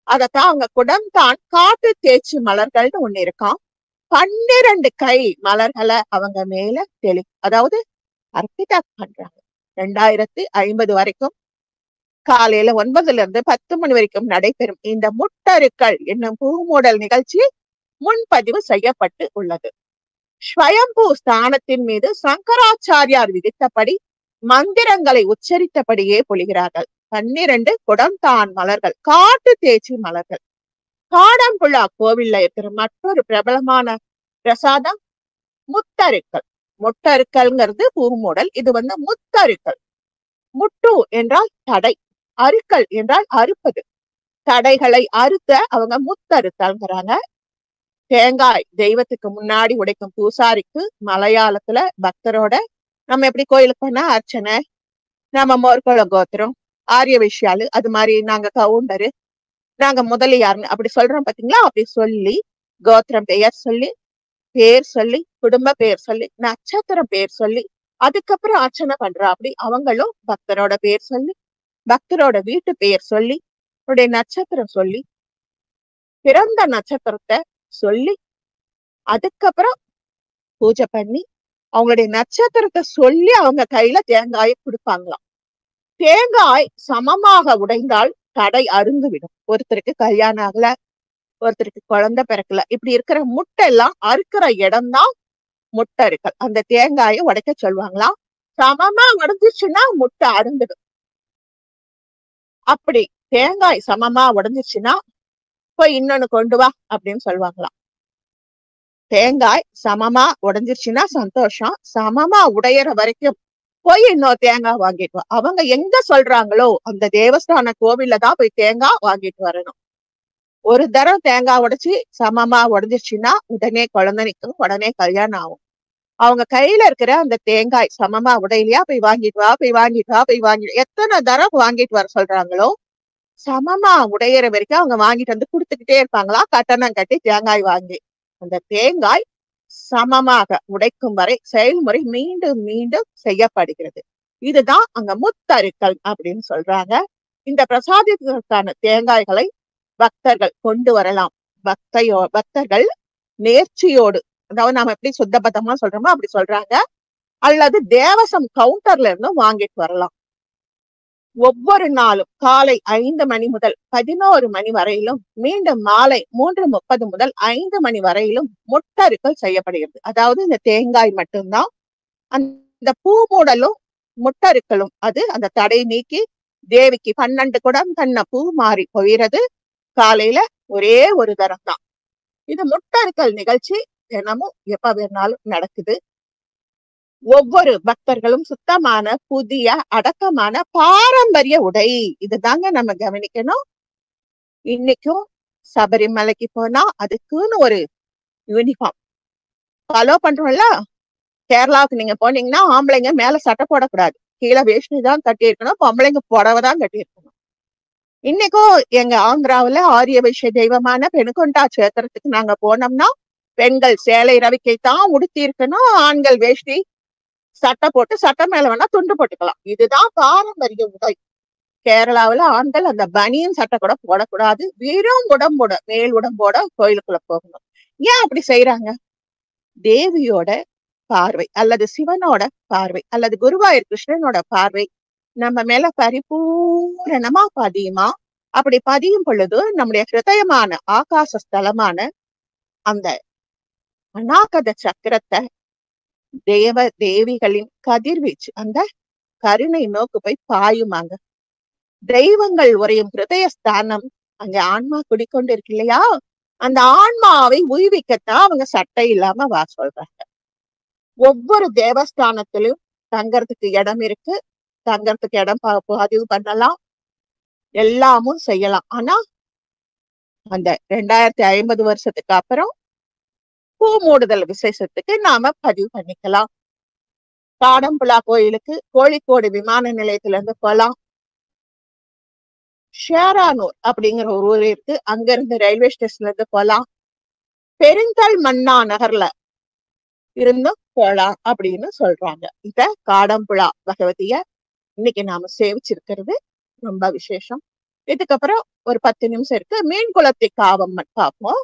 அதத்தான் அவங்க குடம் தான் காட்டு தேய்ச்சி மலர்கள்னு ஒண்ணு இருக்கான். 12 கை மலர்களை அவங்க மேல அதாவது அர்ப்பிதா பண்றாங்க. 2050 வரைக்கும் காலையில 9ல இருந்து 10 மணி வரைக்கும் நடைபெறும் இந்த முட்டறுக்கல் என்னும் பூமூடல் நிகழ்ச்சி முன்பதிவு செய்யப்பட்டு உள்ளது. ஸ்வயம்பூ ஸ்தானத்தின் மீது சங்கராச்சாரியார் விதித்தபடி மந்திரங்களை உச்சரித்தபடியே பொழிகிறார்கள். 12 குடம்தான் மலர்கள், காட்டு தேய்ச்சி மலர்கள். காடம்புழா கோவில்ல இருக்கிற மற்றொரு பிரபலமான பிரசாதம் முத்தறுக்கல். முட்டறுக்கல்ங்கிறது பூமூடல், இது முத்தறுக்கல். முட்டு என்றால் தடை, அறுக்கல் என்றால் அறுப்பது. தடைகளை அறுத்த அவங்க முத்தறுத்தல்ங்கிறாங்க. தேங்காய் தெய்வத்துக்கு முன்னாடி உடைக்கும் பூசாரிக்கு மலையாளத்துல பக்தரோட நம்ம எப்படி கோயிலுக்கு போனா அர்ச்சனை, நம்ம மோர்கோள கோத்திரம், ஆரிய விஷயாலு, அது மாதிரி நாங்க கவுண்டரு, நாங்க முதலியார்னு அப்படி சொல்றோம் பாத்தீங்களா. அப்படி சொல்லி கோத்திரம் பெயர் சொல்லி, பேர் சொல்லி, குடும்ப பேர் சொல்லி, நட்சத்திரம் பேர் சொல்லி அதுக்கப்புறம் அர்ச்சனை பண்றா. அப்படி அவங்களும் பக்தரோட பேர் சொல்லி, பக்தரோட வீட்டு பெயர் சொல்லி, அவருடைய நட்சத்திரம் சொல்லி, பிறந்த நட்சத்திரத்தை சொல்லி அதுக்கப்புறம் பூஜை பண்ணி அவங்களுடைய நட்சத்திரத்தை சொல்லி அவங்க கையில தேங்காயை கொடுப்பாங்களாம். தேங்காய் சமமாக உடைந்தால் தடை அருந்து விடும். ஒருத்தருக்கு கல்யாணம் ஆகல, ஒருத்தருக்கு குழந்தை பிறக்கல, இப்படி இருக்கிற முட்டை எல்லாம் அறுக்கிற இடம்தான் முட்டறுக்கல். அந்த தேங்காயை உடைக்க சொல்லுவாங்களாம். சமமா உடைஞ்சிச்சுன்னா முட்டை அருந்துடும். அப்படி தேங்காய் சமமா உடைஞ்சிச்சுன்னா போய் இன்னொன்னு கொண்டு வா அப்படின்னு சொல்லுவாங்களாம். தேங்காய் சமமா உடைஞ்சிருச்சுன்னா சந்தோஷம், சமமா உடையிற வரைக்கும் போய் இன்னொரு தேங்காய் வாங்கிட்டு வா. அவங்க எங்க சொல்றாங்களோ அந்த தேவஸ்தான கோவில்ல தான் போய் தேங்காய் வாங்கிட்டு வரணும். ஒரு தரம் தேங்காய் உடைச்சு சமமா உடைஞ்சிருச்சுன்னா உடனே குழந்தை நிற்கும், உடனே கல்யாணம் ஆகும். அவங்க கையில இருக்கிற அந்த தேங்காய் சமமா உடையிலையா போய் வாங்கிட்டு வா, போய் வாங்கிட்டு வா, போய் வாங்கிட்டு, எத்தனை தரம் வாங்கிட்டு வர சொல்றாங்களோ சமமா உடையிற வரைக்கும் அவங்க வாங்கிட்டு வந்து கொடுத்துக்கிட்டே இருப்பாங்களா, கட்டணம் கட்டி தேங்காய் வாங்கி. அந்த தேங்காய் சமமாக உடைக்கும் வரை செயல்முறை மீண்டும் மீண்டும் செய்யப்படுகிறது. இதுதான் அங்க முத்தறுக்கல் அப்படின்னு சொல்றாங்க. இந்த பிரசாதத்திற்கான தேங்காய்களை பக்தர்கள் கொண்டு வரலாம். பக்தர்கள் நேர்ச்சியோடு, அதாவது நாம எப்படி சுத்தபத்தமா சொல்றோமோ அப்படி சொல்றாங்க. அல்லது தேவசம் கவுண்டர்ல இருந்தும் வாங்கிட்டு வரலாம். ஒவ்வொரு நாளும் காலை 5 மணி முதல் 11 மணி வரையிலும், மீண்டும் மாலை 3:30 முதல் 5 மணி வரையிலும் முட்டறுக்கல் செய்யப்படுகிறது. அதாவது இந்த தேங்காய் மட்டும்தான். அந்த பூ மூடலும் முட்டறுக்கலும் அது அந்த தடை நீக்கி தேவிக்கு 12 குடம் தன்ன பூ மாறி போயிறது காலையில ஒரே ஒரு தரம் தான். இது முட்டறுக்கல் நிகழ்ச்சி தினமும் எப்ப வேணாலும் நடக்குது. ஒவ்வொரு பக்தர்களும் சுத்தமான, புதிய, அடக்கமான பாரம்பரிய உடை, இதுதாங்க நம்ம கவனிக்கணும். இன்னைக்கும் சபரிமலைக்கு போனா அதுக்குன்னு ஒரு யூனிஃபார்ம் ஃபாலோ பண்றோம்ல. கேரளாவுக்கு நீங்க போனீங்கன்னா ஆம்பளைங்க மேல சட்டை போடக்கூடாது, கீழே வேஷ்டி தான் கட்டி இருக்கணும், பொம்பளைங்க புடவை தான் கட்டி இருக்கணும். இன்னைக்கும் எங்க ஆந்திராவுல ஆரிய வைஷ்ய தெய்வமான பெனுகொண்டா சேத்திரத்துக்கு நாங்க போனோம்னா பெண்கள் சேலை ரவிக்கை தான் உடுத்தி இருக்கணும், ஆண்கள் வேஷ்டி சட்டை போட்டு சட்டை மேல வேணா துண்டு போட்டுக்கலாம். இதுதான் பாரம்பரிய உடை. கேரளாவுல ஆண்கள் அந்த பனியன் சட்டை கூட போடக்கூடாது, வெறும் உடம்போட மேல் உடம்போட கோயிலுக்குள்ள போகணும். ஏன் அப்படி செய்யறாங்க? தேவியோட பார்வை அல்லது சிவனோட பார்வை அல்லது குருவாயூர் கிருஷ்ணனோட பார்வை நம்ம மேல பரிபூரணமா பதியுமா? அப்படி பதியும் பொழுது நம்முடைய ஹிருதயமான ஆகாச ஸ்தலமான அந்த அநாகத சக்கரத்தை தேவிகளின் கதிர்வீச்சு அந்த கருணை நோக்கு போய் பாயுமாங்க. தெய்வங்கள் உரையும் ஹிருதய ஸ்தானம் அங்க ஆன்மா குடிக்கொண்டு இருக்கு இல்லையா? அந்த ஆன்மாவை உய்விக்கத்தான் அவங்க சட்டை இல்லாம வா சொல்றாங்க. ஒவ்வொரு தேவஸ்தானத்திலும் தங்கறதுக்கு இடம் இருக்கு, தங்கறதுக்கு இடம் பதிவு பண்ணலாம், எல்லாமும் செய்யலாம். ஆனா அந்த 2050 வருஷத்துக்கு அப்புறம் பூ மூடுதல் விசேஷத்துக்கு நாம பதிவு பண்ணிக்கலாம். காடம்புலா கோயிலுக்கு கோழிக்கோடு விமான நிலையத்துல இருந்து போலாம். ஷேரானூர் அப்படிங்கிற ஒரு ஊர் இருக்கு, அங்க இருந்து ரயில்வே ஸ்டேஷன்ல இருந்து போலாம். பெருந்தல் மன்னா நகர்ல இருந்தும் போலாம் அப்படின்னு சொல்றாங்க. இத காடம்புலா பகவதிய இன்னைக்கு நாம சேவிச்சிருக்கிறது ரொம்ப விசேஷம். இதுக்கப்புறம் ஒரு 10 நிமிஷம் இருக்கு, மீன் குளத்தை காவம்மன் பார்ப்போம்.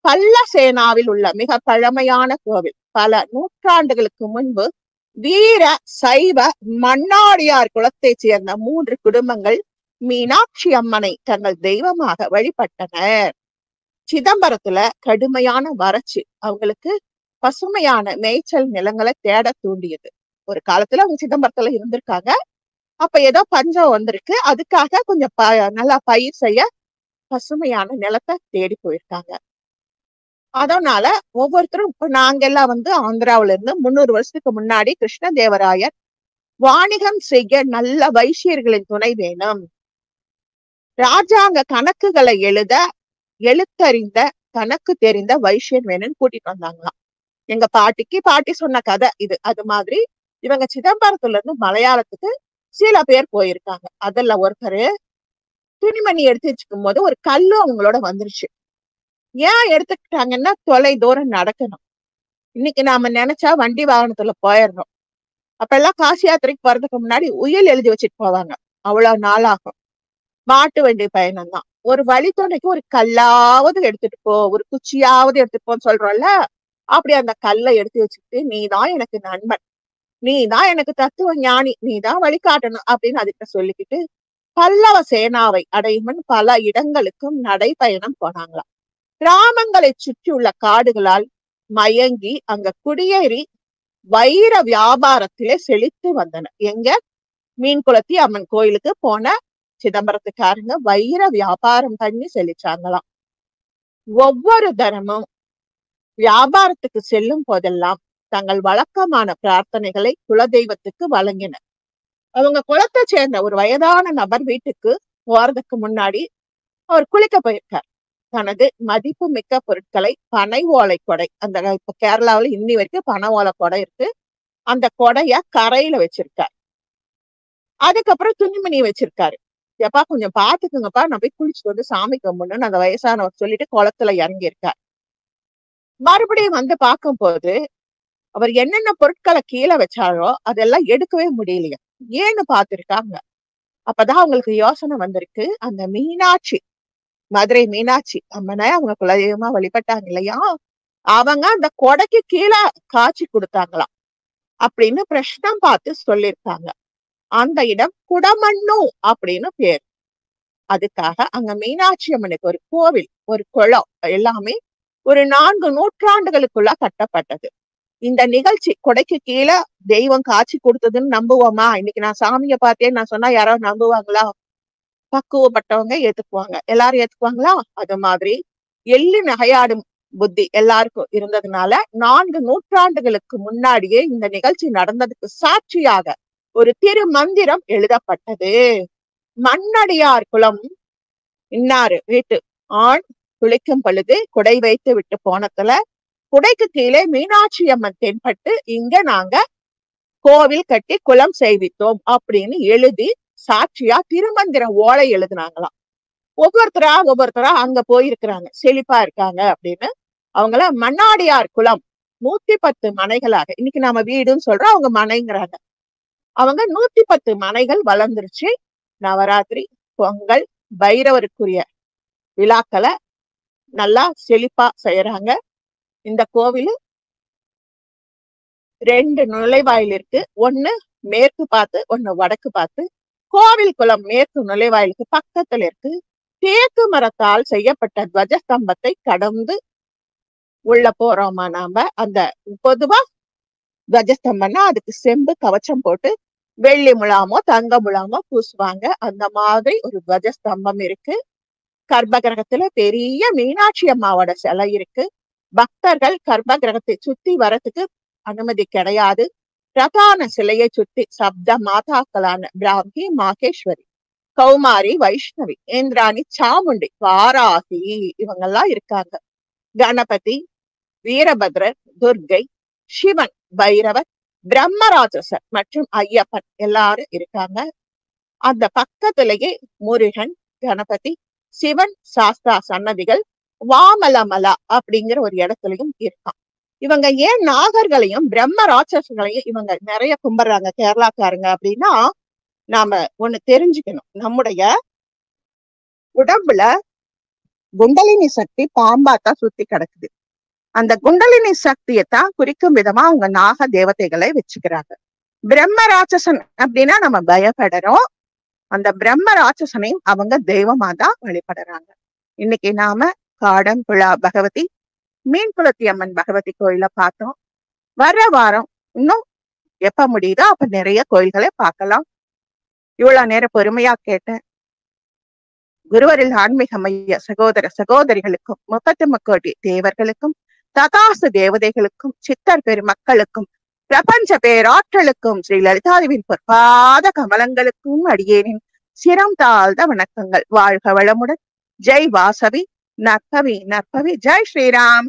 பல்லசேனாவில் உள்ள மிக பழமையான கோவில். பல நூற்றாண்டுகளுக்கு முன்பு வீர சைவ மன்னாடியார் குலத்தை சேர்ந்த 3 குடும்பங்கள் மீனாட்சி அம்மனை தங்கள் தெய்வமாக வழிபட்டனர். சிதம்பரத்துல கடுமையான வறட்சி அவங்களுக்கு பசுமையான மேய்ச்சல் நிலங்களை தேட தூண்டியது. ஒரு காலத்துல அவங்க சிதம்பரத்துல இருந்திருக்காங்க. அப்ப ஏதோ பஞ்சம் வந்திருக்கு, அதுக்காக கொஞ்சம் நல்லா பயிர் செய்ய பசுமையான நிலத்தை தேடி போயிருக்காங்க. அதனால ஒவ்வொருத்தரும் இப்ப நாங்க எல்லாம் ஆந்திராவில இருந்து 300 வருஷத்துக்கு முன்னாடி கிருஷ்ணதேவராயர் வாணிகம் செய்ய நல்ல வைசியர்களின் துணை வேணும், ராஜாங்க கணக்குகளை எழுத எழுத்தறிந்த கணக்கு தெரிந்த வைசியர் வேணும்னு கூட்டிட்டு வந்தாங்களாம். எங்க பாட்டி சொன்ன கதை இது. அது மாதிரி இவங்க சிதம்பரத்துல இருந்து மலையாளத்துக்கு சில பேர் போயிருக்காங்க. அதுல ஒருத்தர் துணிமணி எடுத்து வச்சுக்கும் போது ஒரு கல்லு அவங்களோட வந்துருச்சு. ஏன் எடுத்துக்கிட்டாங்கன்னா தொலை தூரம் நடக்கணும். இன்னைக்கு நாம நினைச்சா வண்டி வாகனத்துல போயிடணும். அப்ப எல்லாம் காசி யாத்திரைக்கு போறதுக்கு முன்னாடி உயில் எழுதி வச்சுட்டு போவாங்க, அவ்வளவு நாளாகும். மாட்டு வண்டி பயணம் தான். ஒரு வழித்துணைக்கு ஒரு கல்லாவது எடுத்துட்டு போ, ஒரு குச்சியாவது எடுத்துட்டு போன்னு சொல்றோம்ல, அப்படி அந்த கல்லை எடுத்து வச்சுட்டு நீதான் எனக்கு நண்பன், நீதான் எனக்கு தத்துவ ஞானி, நீதான் வழிகாட்டணும் அப்படின்னு அதுகிட்ட சொல்லிக்கிட்டு பல்லவ சேனாவை அடையுமன் பல இடங்களுக்கும் நடைபயணம் போனாங்களாம். கிராமங்களை சுற்றியுள்ள காடுகளால் மயங்கி அங்க குடியேறி வைர வியாபாரத்திலே செழித்து வந்தனர். எங்க? மீன்குளத்தி அம்மன் கோயிலுக்கு போன சிதம்பரத்துக்காரங்க வைர வியாபாரம் பண்ணி செழிச்சாங்களாம். ஒவ்வொரு தரமும் வியாபாரத்துக்கு செல்லும் போதெல்லாம் தங்கள் வழக்கமான பிரார்த்தனைகளை குலதெய்வத்துக்கு வழங்கினர். அவங்க குலத்தை சேர்ந்த ஒரு வயதான நபர் வீட்டுக்கு போறதுக்கு முன்னாடி அவர் குளிக்க போயிருக்கார். தனது மதிப்பு மிக்க பொருட்களை பனை ஓலை கொடை, அந்த இப்ப கேரளாவில இன்னி வரைக்கும் பனை ஓலை கொடை இருக்கு, அந்த கொடைய கரையில வச்சிருக்காரு. அதுக்கப்புறம் துணிமணி வச்சிருக்காரு. எப்பா கொஞ்சம் பாத்துக்குங்கப்பா, நான் போய் குளிச்சுட்டு சாமி கும்பிடணும்னு அந்த வயசானவர் சொல்லிட்டு குளத்துல இறங்கி இருக்கார். மறுபடியும் பார்க்கும் போது அவர் என்னென்ன பொருட்களை கீழே வச்சாரோ அதெல்லாம் எடுக்கவே முடியலையா. ஏன்னு பாத்துருக்காங்க. அப்பதான் அவங்களுக்கு யோசனை வந்திருக்கு, அந்த மீனாட்சி, மதுரை மீனாட்சி அம்மனை அவங்க குலதெய்வமா வழிபட்டாங்க இல்லையா, அவங்க அந்த கொடைக்கு கீழே காட்சி கொடுத்தாங்களாம். அப்படின்னு பிரஷ்னம் பார்த்து சொல்லியிருக்காங்க. அந்த இடம் குடமண்ணு அப்படின்னு பேர். அதுக்காக அங்க மீனாட்சி அம்மனுக்கு ஒரு கோவில், ஒரு குளம் எல்லாமே ஒரு 4 நூற்றாண்டுகளுக்குள்ள கட்டப்பட்டது. இந்த நிகழ்ச்சி கொடைக்கு கீழே தெய்வம் காட்சி கொடுத்ததுன்னு நம்புவோமா? இன்னைக்கு நான் சாமியை பார்த்தேன்னு நான் சொன்னா யாராவது நம்புவாங்களா? பக்குவப்பட்டவங்க ஏத்துக்குவாங்க. எல்லாரும் ஏத்துக்குவாங்களா? அது மாதிரி எள்ளு நகையாடும் புத்தி எல்லாருக்கும் இருந்ததுனால 4 நூற்றாண்டுகளுக்கு முன்னாடியே இந்த நிகழ்ச்சி நடந்ததுக்கு சாட்சியாக ஒரு திருமந்திரம் எழுதப்பட்டது. மண்ணடியார் குலம் இன்னாரு வீட்டு ஆண் குளிக்கும் பொழுது குடை வைத்து விட்டு போனதுல குடைக்கு கீழே மீனாட்சி அம்மன் தென்பட்டு இங்க நாங்க கோவில் கட்டி குளம் செய்வித்தோம் அப்படின்னு எழுதி சாட்சியா திருமந்திர ஓலை எழுதுனாங்களாம். ஒவ்வொருத்தரா அங்க போயிருக்கிறாங்க, செழிப்பா இருக்காங்க அப்படின்னு. அவங்கள மண்ணாடியார் குலம் 110 மனைகளாக, இன்னைக்கு நாம வீடுன்னு சொல்றோம், அவங்க மனைங்கிறாங்க. அவங்க 110 மனைகள் வளர்ந்துருச்சு. நவராத்திரி, பொங்கல், பைரவருக்குரிய விழாக்களை நல்லா செழிப்பா செய்யறாங்க. இந்த கோவில் 2 நுழைவாயில் இருக்கு. ஒண்ணு மேற்கு பார்த்து, ஒண்ணு வடக்கு பார்த்து. கோவில் குளம் மேற்கு நுழைவாயிலுக்கு பக்கத்துல இருக்கு. தேக்கு மரத்தால் செய்யப்பட்ட துவஜஸ்தம்பத்தை கடந்து உள்ள போறோமா நாம. அந்த பொதுவா துவஜஸ்தம்பம்னா அதுக்கு செம்பு கவச்சம் போட்டு வெள்ளி முலாமோ தங்க முலாமோ பூசுவாங்க. அந்த மாதிரி ஒரு துவஜஸ்தம்பம் இருக்கு. கர்ப்ப கிரகத்துல பெரிய மீனாட்சி அம்மாவோட சிலை இருக்கு. பக்தர்கள் கர்ப்ப கிரகத்தை சுத்தி வரத்துக்கு அனுமதி கிடையாது. பிரதான சிலையை சுத்தி சப்த மாதாக்களான பிராமி, மாகேஸ்வரி, கௌமாரி, வைஷ்ணவி, இந்திராணி, சாமுண்டி, வாராகி இவங்கெல்லாம் இருக்காங்க. கணபதி, வீரபத்ரர், துர்கை, சிவன், பைரவர், பிரம்மராட்சசர் மற்றும் ஐயப்பன் எல்லாரும் இருக்காங்க. அந்த பக்கத்திலேயே முருகன், கணபதி, சிவன் சாஸ்தா சன்னதிகள் வாமலமலா அப்படிங்கிற ஒரு இடத்துலயும் இருக்கான். இவங்க ஏன் நாகர்களையும் பிரம்ம ராட்சசங்களையும் இவங்க நிறைய கும்பிடுறாங்க கேரளாக்காரங்க அப்படின்னா, நாம ஒண்ணு தெரிஞ்சுக்கணும். நம்முடைய உடம்புல குண்டலினி சக்தி பாம்பாத்தான் சுத்தி கிடக்குது. அந்த குண்டலினி சக்தியைத்தான் குறிக்கும் விதமா அவங்க நாக தேவதைகளை வச்சுக்கிறாங்க. பிரம்ம ராட்சசன் அப்படின்னா நம்ம பயப்படுறோம். அந்த பிரம்ம ராட்சசனையும் அவங்க தெய்வமா தான் வழிபடுறாங்க. இன்னைக்கு நாம காடம்புழா பகவதி, மீன்குளத்தி அம்மன் பகவதி கோயில பார்த்தோம். வர்ற வாரம் இன்னும் எப்ப முடியுதோ அப்ப நிறைய கோயில்களை பார்க்கலாம். இவ்வளவு நேரம் பொறுமையா கேட்டேன். குருவரில் ஆன்மீக மைய சகோதர சகோதரிகளுக்கும் 33 கோடி தேவர்களுக்கும் ததாசு தேவதைகளுக்கும் சித்தர் பெருமக்களுக்கும் பிரபஞ்ச பேராற்றலுக்கும் ஸ்ரீ லலிதாதேவியின் பொற்பாத கமலங்களுக்கும் அடியேனின் சிரம் தாழ்ந்த வணக்கங்கள். வாழ்க வளமுடன். ஜெய் வாசவி, நற்பவி நற்பவி. ஜெய் ஸ்ரீராம்.